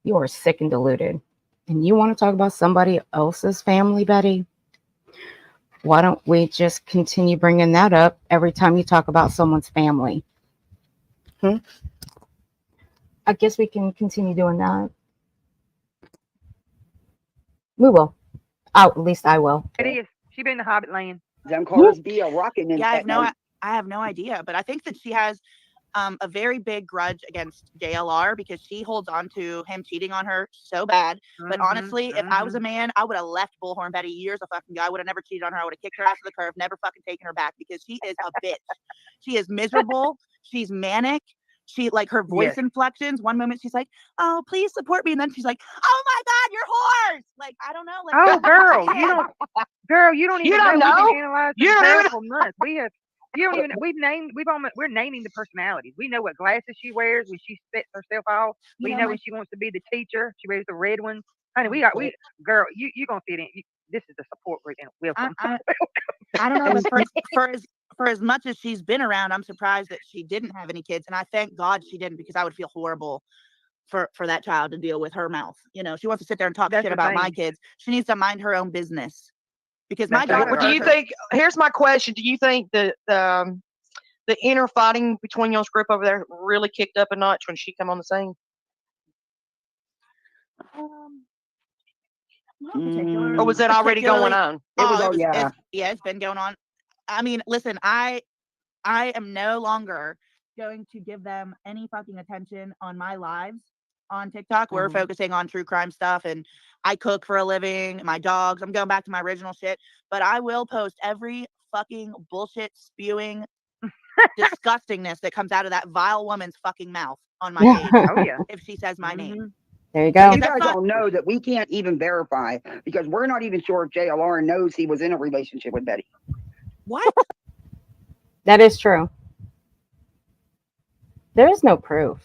You are sick and deluded. And you want to talk about somebody else's family, Betty? Why don't we just continue bringing that up every time you talk about someone's family? I guess we can continue doing that. We will. At least I will. It is. She been to Hobbit Land. Them cars be a rocking. yeah, I have no idea, but I think that she has a very big grudge against JLR because she holds on to him cheating on her so bad. But honestly, if I was a man, I would have left Bullhorn Betty years ago. I would have never cheated on her. I would have kicked her ass to the curb, never fucking taken her back because she is a bitch. She is miserable. She's manic. She like her voice inflections. One moment she's like, "Oh, please support me," and then she's like, "Oh my God, you're whores!" Like I don't know. Like, Oh, girl, you don't even know. We've been analyzing You don't her even- for months. We have. You don't even. We're naming the personalities. We know what glasses she wears when she sets herself off. We know when she wants to be the teacher. She wears the red ones. Honey, girl, you gonna fit in. This is the support group. Welcome. I don't know, but for as much as she's been around, I'm surprised that she didn't have any kids, and I thank God she didn't because I would feel horrible for that child to deal with her mouth. She wants to sit there and talk shit about my kids. She needs to mind her own business because my daughter. Do you think? Here's my question: do you think that the inner fighting between y'all's group over there really kicked up a notch when she come on the scene? Not particularly. Or was that already going on? It's been going on. I mean, listen, I am no longer going to give them any fucking attention on my lives on TikTok. We're focusing on true crime stuff, and I cook for a living. My dogs. I'm going back to my original shit, but I will post every fucking bullshit spewing disgustingness that comes out of that vile woman's fucking mouth on my page. Oh yeah, if she says my name. There you go. You guys all know that we can't even verify because we're not even sure if JLR knows he was in a relationship with Betty. What? That is true. There is no proof.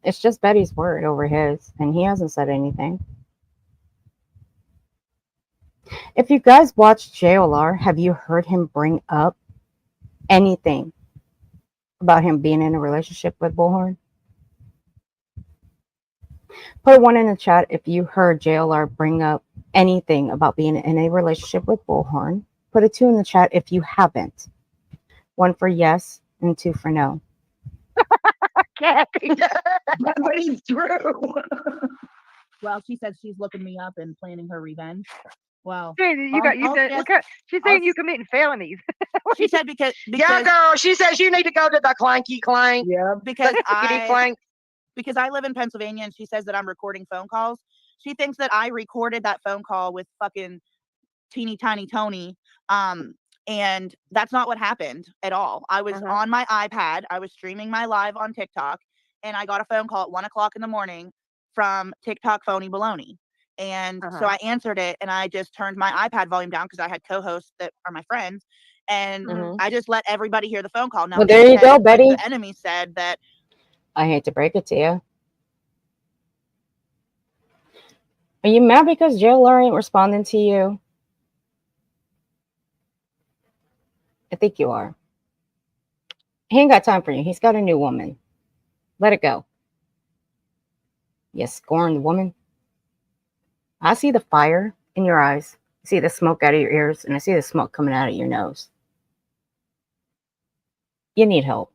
It's just Betty's word over his, and he hasn't said anything. If you guys watch JLR, have you heard him bring up anything about him being in a relationship with Bullhorn? Put a 1 in the chat if you heard JLR bring up anything about being in a relationship with Bullhorn. Put a 2 in the chat if you haven't. 1 for yes and 2 for no. Kathy. But it's true. Well, she says she's looking me up and planning her revenge. Well, You got you all said she has- look at she's saying all- you committing felonies. she said because Yeah, girl. She says you need to go to the clanky clank. Yeah. because Clickety clank. because I live in Pennsylvania and she says that I'm recording phone calls. She thinks that I recorded that phone call with fucking teeny tiny Tony. And that's not what happened at all. I was on my iPad. I was streaming my live on TikTok and I got a phone call at 1:00 in the morning from TikTok phony baloney. And so I answered it and I just turned my iPad volume down because I had co-hosts that are my friends. And I just let everybody hear the phone call. Now, Well, there you go, Betty. The enemy said that I hate to break it to you. Are you mad because JLR ain't responding to you? I think you are. He ain't got time for you. He's got a new woman. Let it go. You scorned woman. I see the fire in your eyes. I see the smoke out of your ears, and I see the smoke coming out of your nose. You need help.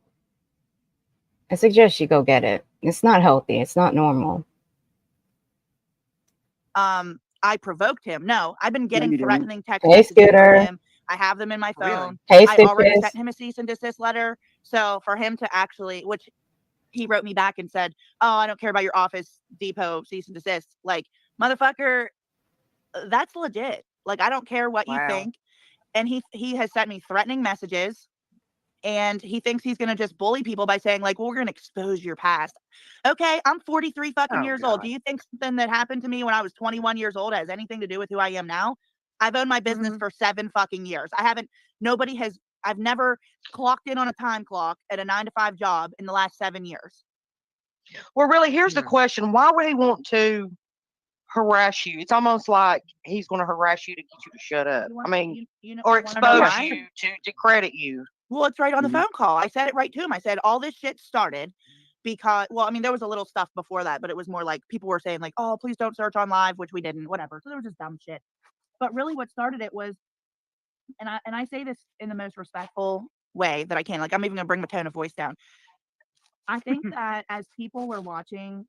I suggest you go get it. It's not healthy. It's not normal. I provoked him. No, I've been getting you didn't. threatening text Hey, messages from Scooter. him. I have them in my Really? phone. Hey, I already Stitches. sent him a cease and desist letter. So for him to actually, which he wrote me back and said, "Oh, I don't care about your Office Depot cease and desist." Like, motherfucker, that's legit. Like, I don't care what you Wow. think. And he has sent me threatening messages. And he thinks he's going to just bully people by saying, like, well, we're going to expose your past. Okay, I'm 43 fucking years old. Do you think something that happened to me when I was 21 years old has anything to do with who I am now? I've owned my business for 7 fucking years. I've never clocked in on a time clock at a 9-to-5 job in the last 7 years. Well, really, here's the question. Why would he want to harass you? It's almost like he's going to harass you to get you to shut up. I mean, or expose you to discredit you. Well, it's right on the phone call. I said it right to him. I said, all this shit started because, well, I mean, there was a little stuff before that, but it was more like people were saying, like, oh, please don't search on live, which we didn't, whatever. So there was just dumb shit. But really what started it was, and I say this in the most respectful way that I can, like, I'm even gonna bring my tone of voice down. I think that as people were watching,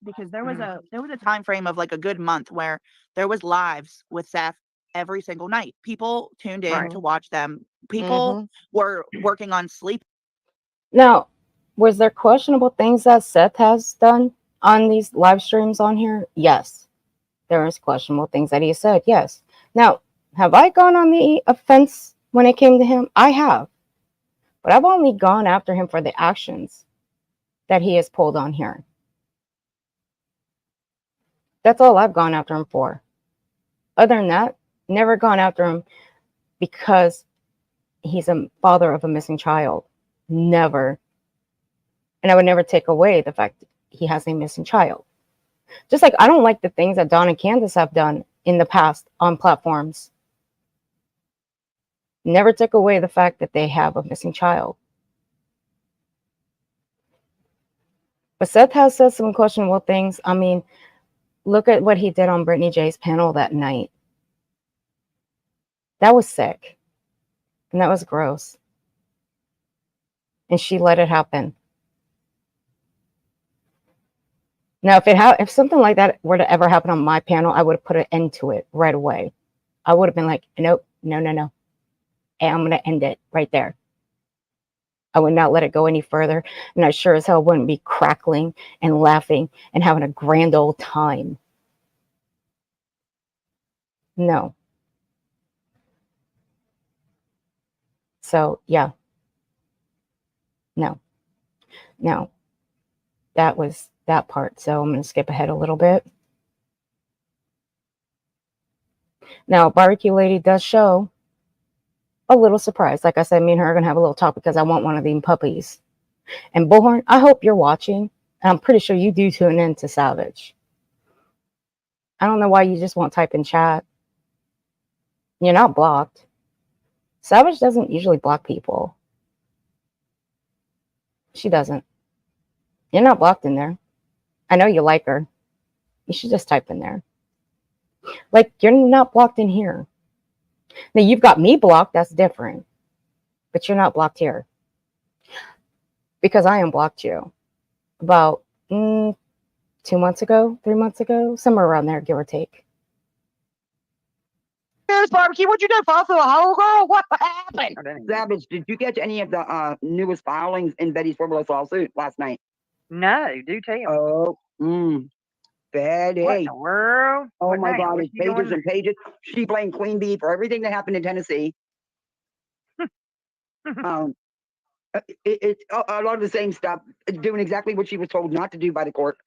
because there was a time frame of like a good month where there was lives with Seth every single night. People tuned in to watch them. People were working on sleep. Now, was there questionable things that Seth has done on these live streams on here? Yes. There is questionable things that he said. Yes. Now, have I gone on the offense when it came to him? I have. But I've only gone after him for the actions that he has pulled on here. That's all I've gone after him for. Other than that, never gone after him because he's a father of a missing child. Never. And I would never take away the fact that he has a missing child. Just like I don't like the things that Don and Candace have done in the past on platforms. Never took away the fact that they have a missing child. But Seth has said some questionable things. I mean, look at what he did on Brittany J's panel that night. That was sick. And that was gross. And she let it happen. Now, if something like that were to ever happen on my panel, I would have put an end to it right away. I would have been like, nope, no. And I'm going to end it right there. I would not let it go any further. And I sure as hell wouldn't be crackling and laughing and having a grand old time. No. So, yeah. No. That was that part. So I'm going to skip ahead a little bit. Now, Barbecue Lady does show a little surprise. Like I said, me and her are going to have a little talk because I want one of them puppies. And Bullhorn, I hope you're watching. And I'm pretty sure you do tune in to Savage. I don't know why you just won't type in chat. You're not blocked. Savage doesn't usually block people. She doesn't. You're not blocked in there. I know you like her. You should just type in there. Like, you're not blocked in here. Now, you've got me blocked. That's different. But you're not blocked here. Because I unblocked you. About 2 months ago, 3 months ago. Somewhere around there, give or take. this, Barbecue? What'd you do? Fall through a hole, girl? What happened? Savage, did you catch any of the newest filings in Betty's frivolous lawsuit last night? No, do tell. Oh, Betty. What in the world? Oh What my now? God, What it's you doing? pages and pages. She blamed Queen Bee for everything that happened in Tennessee. It's a lot of the same stuff, doing exactly what she was told not to do by the court.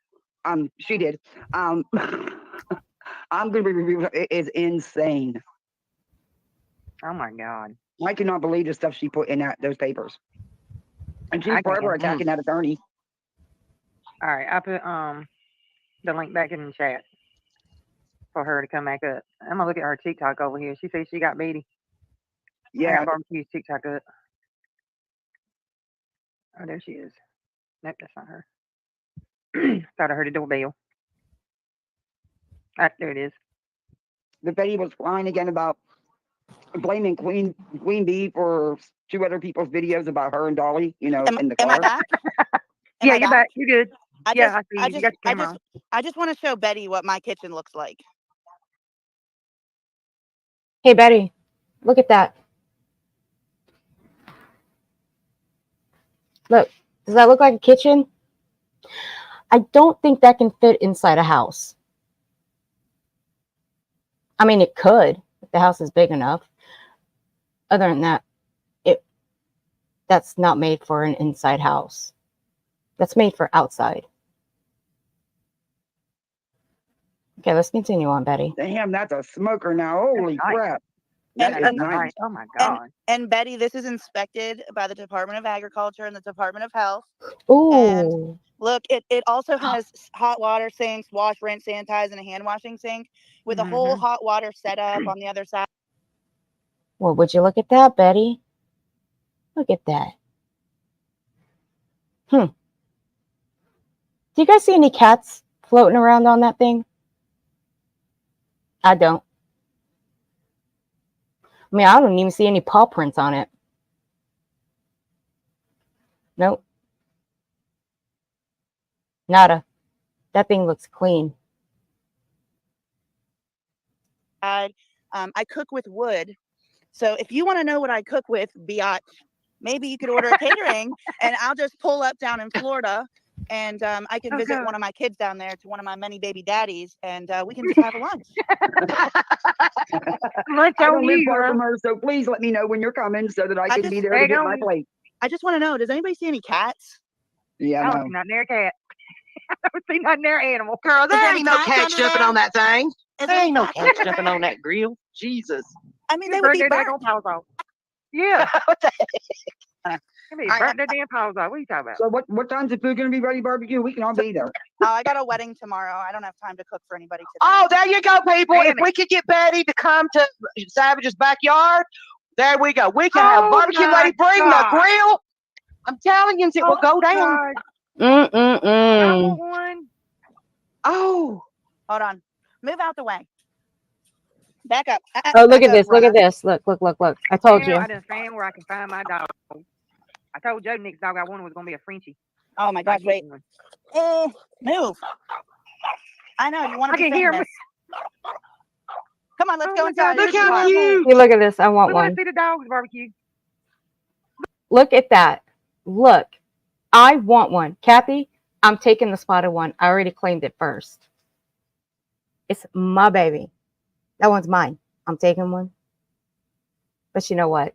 She did. I'm going to be reviewing. It is insane. Oh my God. I cannot believe the stuff she put in those papers. And she's I forever can't. attacking that attorney. All right, I put the link back in the chat for her to come back up. I'm gonna look at her TikTok over here. She says she got Betty. I Yeah. got Barbecue's TikTok up. Oh, there she is. Nope, that's not her. Thought I heard a doorbell. Ah, there it is. The Betty was crying again about blaming Queen Bee for 2 other people's videos about her and Dolly, in the car. Am I back? Yeah, you're back. You're good. I Yeah, just, I see you. You got your camera on. I just want to show Betty what my kitchen looks like. Hey, Betty, look at that. Look, does that look like a kitchen? I don't think that can fit inside a house. I mean, it could if the house is big enough. Other than that, that's not made for an inside house. That's made for outside. Okay, let's continue on, Betty. Damn, that's a smoker now. Holy nice. crap. And- That is and- nice. Oh my God. And Betty, this is inspected by the Department of Agriculture and the Department of Health. Ooh. Look, it also has hot water sinks, wash, rinse, sanitize, and a hand washing sink with a whole hot water setup on the other side. Well, would you look at that, Betty? Look at that. Do you guys see any cats floating around on that thing? I don't. I mean, I don't even see any paw prints on it. Nope. Nada. That thing looks clean. I cook with wood. So if you want to know what I cook with, biatch, maybe you could order a catering and I'll just pull up down in Florida and I can visit one of my kids down there to one of my many baby daddies and we can just have a lunch. Lunch I on don't live you, far girl. from her, so please let me know when you're coming so that I can be there to beg get on my you. plate. I just want to know, does anybody see any cats? Yeah, I no. don't see nothing there, cat. I don't see nothing there, animal. Girl, there there ain't no cats cat under jumping there? on that thing. Is There ain't no cats cat under jumping there? on that grill. Jesus. I mean, You they would burn be their burnt. daggone paws off. Yeah. What the heck? I mean, burnt their damn paws off. What are you talking about? So what time's the food going to be ready, Barbecue? We can all be there. Oh, I got a wedding tomorrow. I don't have time to cook for anybody today. Oh, there you go, people. Damn If we could get Betty to come to Savage's backyard, there we go. We can have Oh Barbecue my Lady bring God. the grill. I'm telling you, it will go down. God. I Mm-mm-mm. want one. Oh, Hold on. Move out the way. Back up. Oh, look Back at up, this. Look runner. at this. Look. I told Now you. I done found where I can find my dog. I told Joe next dog I wanted was going to be a Frenchie. Oh my gosh, wait. Move. I know, you want I to be can hear him. famous. Come on, let's Oh go my inside. God, look Here's the how car. cute. Hey, look at this. I want We want one. to see the dogs barbecue. Look at that. Look. I want one. Kathy, I'm taking the spotted one. I already claimed it first. It's my baby. That one's mine. I'm taking one. But you know what?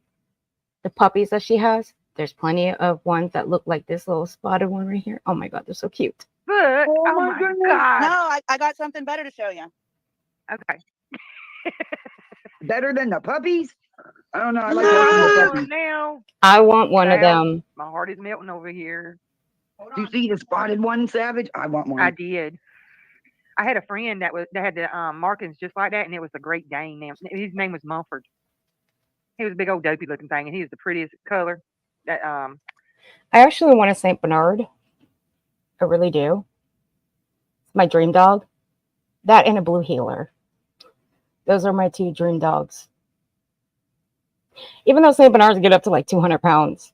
The puppies that she has, there's plenty of ones that look like this little spotted one right here. Oh my God, they're so cute. Look. Oh my my goodness. God. No, I got something better to show you. Okay. Better than the puppies? I don't know. I like I watching the want puppies. one now. I want one of Child, them. My heart is melting over here. Do you see the spotted one, Savage? I want one. I did. I had a friend that had the markings just like that, and it was a Great Dane. His name was Mumford. He was a big old dopey looking thing, and he was the prettiest color. That I actually want a Saint Bernard. I really do. It's my dream dog. That and a blue heeler. Those are my 2 dream dogs. Even though Saint Bernards get up to like 200 pounds.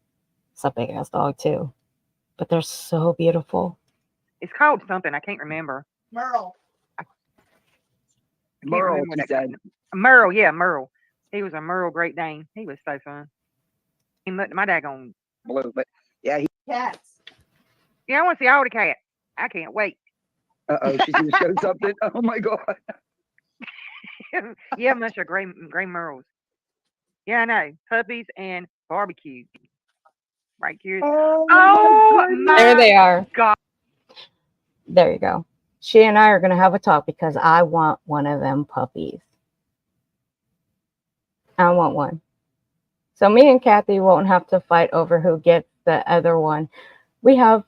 It's a big ass dog too. But they're so beautiful. it's called something I can't remember. Merle. Merle, remember she that said. Merle, yeah, Merle. He was a Merle Great Dane. He was so fun. My daggone Blue, but yeah, he. Cats. Yeah, I want to see all the cats. I can't wait. She's gonna show something. Oh my god. Yeah, I'm not sure. Gray Merles. Yeah, I know. Puppies and barbecue. Right here. Oh There they are. God. There you go. She and I are going to have a talk because I want one of them puppies. I want one. So me and Kathy won't have to fight over who gets the other one. We have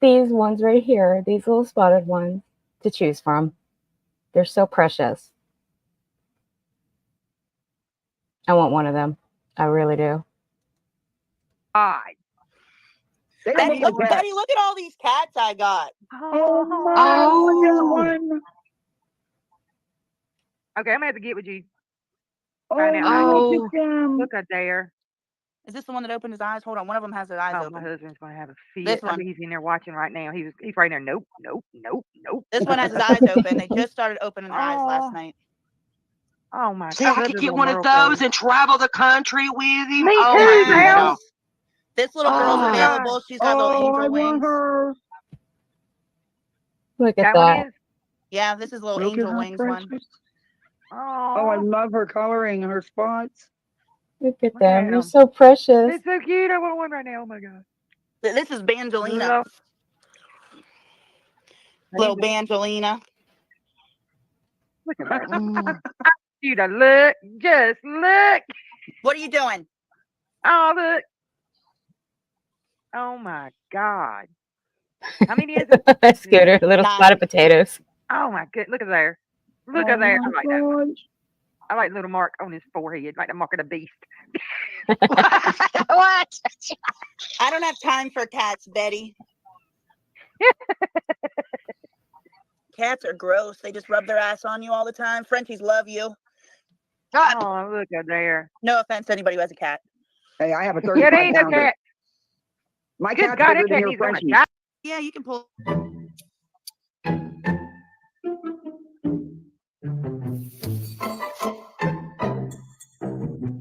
these ones right here, these little spotted ones to choose from. They're so precious. I want one of them. I really do. God. Betty, look at all these cats I got. Oh. Okay, I'm gonna have to get with you. Oh. Look at there. Is this the one that opened his eyes? Hold on, one of them has his eyes Oh, open. my husband's gonna have a fit. This one. He's in there watching right now. He's right there. Nope. This one has his eyes open. They just started opening their eyes last night. Oh my See, God. I could get one of those and travel the country with him. Me Oh too, my Mel. God. This little girl's Oh. available. She's got little angel wings. Her. Look at That one that. is? Yeah, this is little Look at angel her wings one. precious. Oh, I love her coloring, her spots. Look at Look them. at They're 'em. so precious. it's so cute. I want one right now. Oh my God. This is Bangelina. Little Bangelina. Look at her. Mm. You to look. Just look. What are you doing? Oh, look. Oh my God. How many is it? Scooter, little 9. spotted potatoes. Oh my good. Look at there. Look at there. I like that one. I like the little mark on his forehead, like the mark of the beast. What? I don't have time for cats, Betty. Cats are gross. They just rub their ass on you all the time. Frenchies love you. Oh, look at there. No offense to anybody who has a cat. Hey, I have a Yeah, 35 they ain't no pounder. cat. My Good cat's God, bigger that than cat your needs to go on a Frenchie. diet. Yeah, you can pull.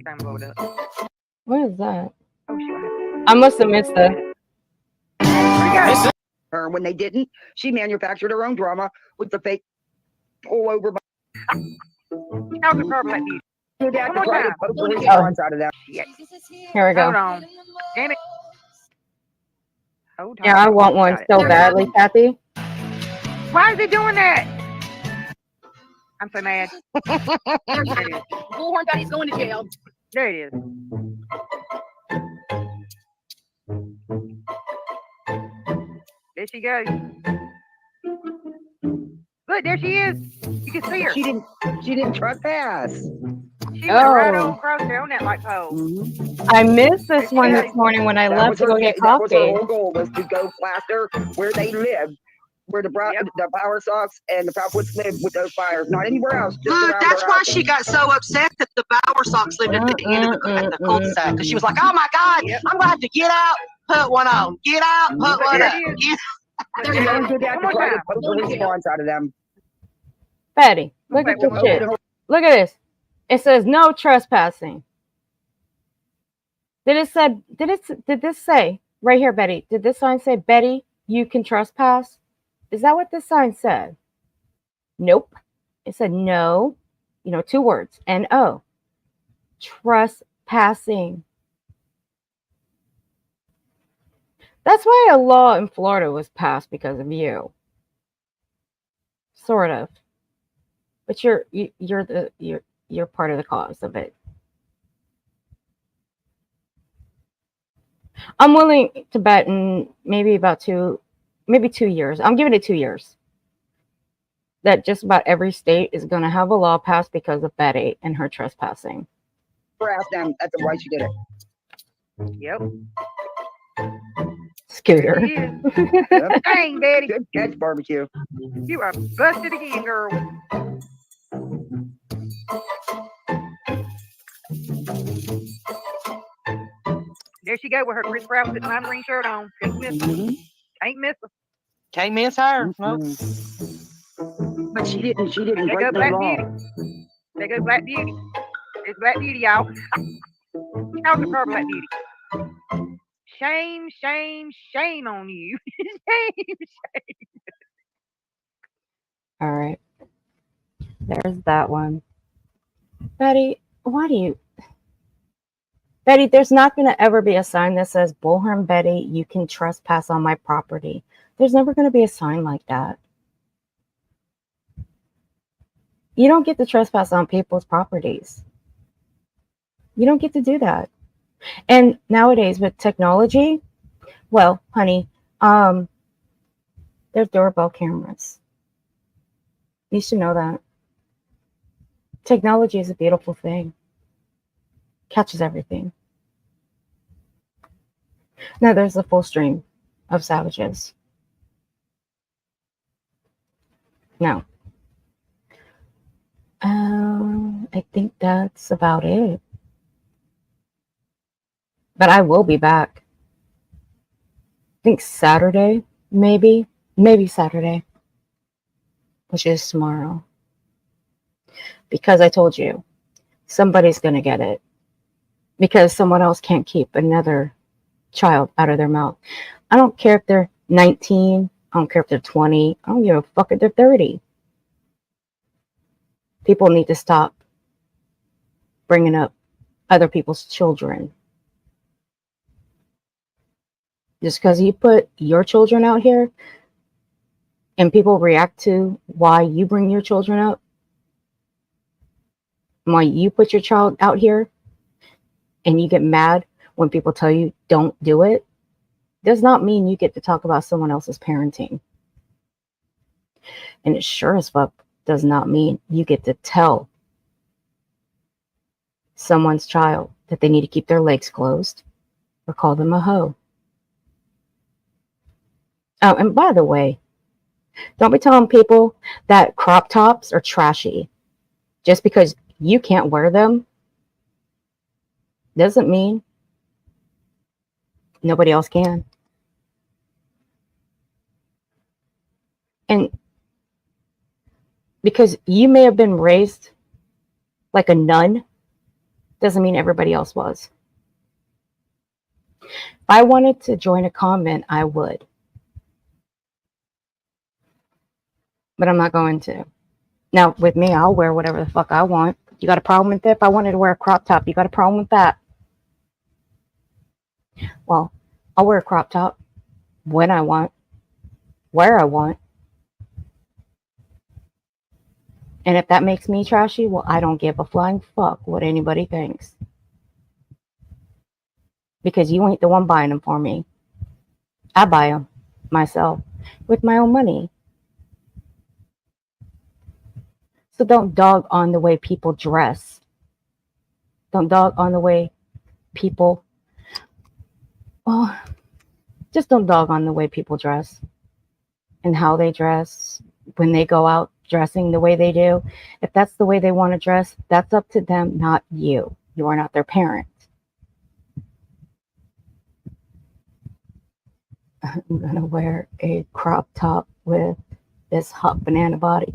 I'm load up. What is that? Oh, shit. I must have missed that. Her when they didn't, she manufactured her own drama with the fake pullover. How's the carpet like these? Her dad One more tried to time. poke the response out of that. Yes. Here we go. Hold on. Damn it. Hold on. Yeah, I want one Got it. so badly, Kathy. Why is he doing that? I'm so mad. There it is. Bullhorn Betty's going to jail. There it is. There she goes. Look, there she is. You can see her. She didn't trespass. She went right Oh. on across there on that light pole. I missed this one this morning when I left to go get That was her coffee. whole goal, was to go plaster where they live, where the Power Sox and the Proudfoots live with those fires, not anywhere else. Just Look, around that's her why house. she got so upset that the Bower Sox lived at the end of the cul-de-sac. Because she was like, oh my God, I'm going to have to get out, put one on. Get out, put one up. She only did that One to more try to time. poke the response out of them. Betty, look at Okay, this shit. Look at this. It says no trespassing. Did this say right here, Betty? Did this sign say, Betty, you can trespass? Is that what this sign said? Nope. It said no, 2 words, N-O. Trespassing. That's why a law in Florida was passed because of you. Sort of. But you're part of the cause of it. I'm willing to bet in maybe 2 years. I'm giving it 2 years. That just about every state is going to have a law passed because of Betty and her trespassing. Ask them. That's why she did it. Yep. Scooter. She is. Yep. Dang, Betty. Good catch, barbecue. You are busted again, girl. There she go with her Chris Brown with the lime green shirt on. Can't miss her. Ain't miss her. Can't miss her. Nope. But she didn't There break go no Black law. Beauty. There goes Black Beauty. It's Black Beauty, y'all. How's the car, Black Beauty? Shame, shame, shame on you. Shame. All right. There's that one. Betty, why do you... Betty, there's not going to ever be a sign that says, Bullhorn Betty, you can trespass on my property. There's never going to be a sign like that. You don't get to trespass on people's properties. You don't get to do that. And nowadays with technology, well, honey, there's doorbell cameras. You should know that. Technology is a beautiful thing. Catches everything. Now there's a full stream of savages. Now, I think that's about it. But I will be back. I think Saturday, maybe Saturday, which is tomorrow. Because I told you, somebody's going to get it. Because someone else can't keep another child out of their mouth. I don't care if they're 19. I don't care if they're 20. I don't give a fuck if they're 30. People need to stop bringing up other people's children. Just because you put your children out here and people react to why you bring your children up, why you put your child out here, and you get mad when people tell you don't do it, does not mean you get to talk about someone else's parenting. And it sure as fuck does not mean you get to tell someone's child that they need to keep their legs closed or call them a hoe. Oh, and by the way, don't be telling people that crop tops are trashy. Just because you can't wear them doesn't mean nobody else can. And because you may have been raised like a nun, doesn't mean everybody else was. If I wanted to join a convent, I would. But I'm not going to. Now, with me, I'll wear whatever the fuck I want. You got a problem with it? If I wanted to wear a crop top, you got a problem with that? Well, I'll wear a crop top when I want, where I want. And if that makes me trashy, well, I don't give a flying fuck what anybody thinks. Because you ain't the one buying them for me. I buy them myself with my own money. So don't dog on the way people dress. Don't dog on the way people, well, just don't dog on the way people dress and how they dress when they go out dressing the way they do. If that's the way they want to dress, that's up to them, not you. You are not their parent. I'm going to wear a crop top with this hot banana body.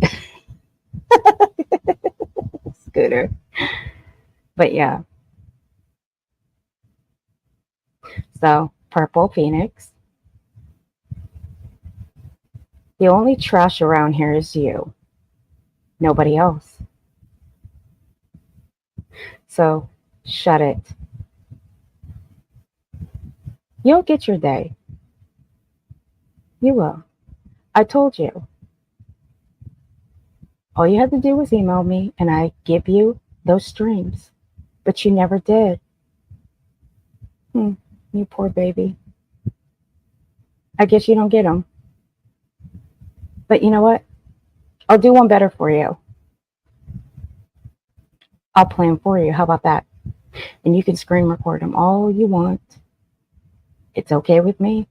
Scooter. But yeah. So, Purple Phoenix. The only trash around here is you. Nobody else. So, shut it. You'll get your day. You will. I told you. All you had to do was email me, and I give you those streams. But you never did. You poor baby. I guess you don't get them. But you know what? I'll do one better for you. I'll plan for you. How about that? And you can screen record them all you want. It's okay with me.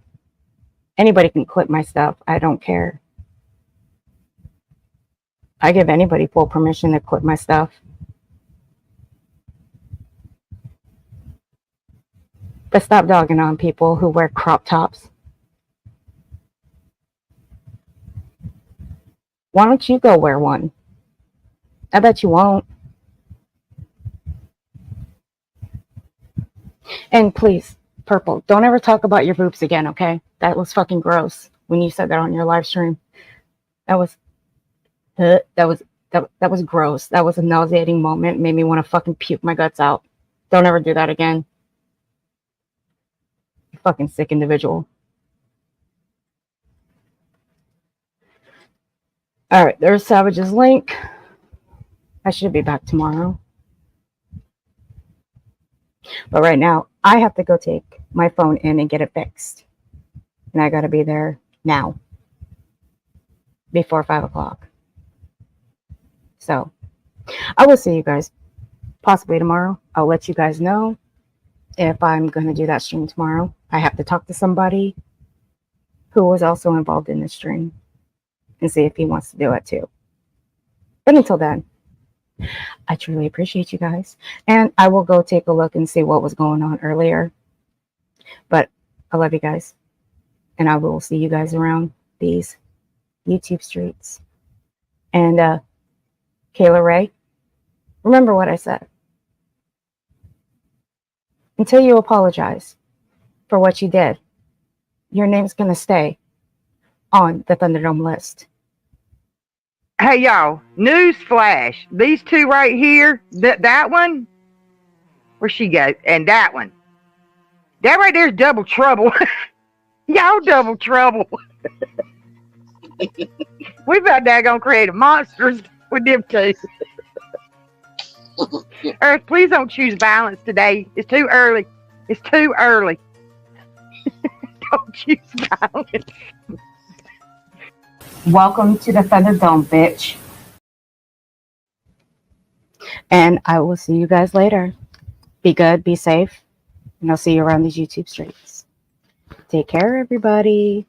Anybody can clip my stuff. I don't care. I give anybody full permission to clip my stuff. But stop dogging on people who wear crop tops. Why don't you go wear one? I bet you won't. And please, Purple, don't ever talk about your boobs again, okay? That was fucking gross when you said that on your live stream. That was gross. That was a nauseating moment. Made me want to fucking puke my guts out. Don't ever do that again. You fucking sick individual. All right, there's Savage's link. I should be back tomorrow. But right now, I have to go take my phone in and get it fixed. And I got to be there now. Before 5 o'clock. So, I will see you guys possibly tomorrow. I'll let you guys know if I'm going to do that stream tomorrow. I have to talk to somebody who was also involved in the stream and see if he wants to do it too. But until then, I truly appreciate you guys. And I will go take a look and see what was going on earlier. But I love you guys. And I will see you guys around these YouTube streets. And Kayla Ray, remember what I said. Until you apologize for what you did, your name's going to stay on the Thunderdome list. Hey, y'all, news flash. These two right here, that one, where'd she go? And that one. That right there's double trouble. Y'all double trouble. We about daggone creative monsters with them two. Earth, please don't choose violence today. It's too early. It's too early. Don't choose violence. Welcome to the Thunderdome, bitch. And I will see you guys later. Be good, be safe, and I'll see you around these YouTube streets. Take care, everybody.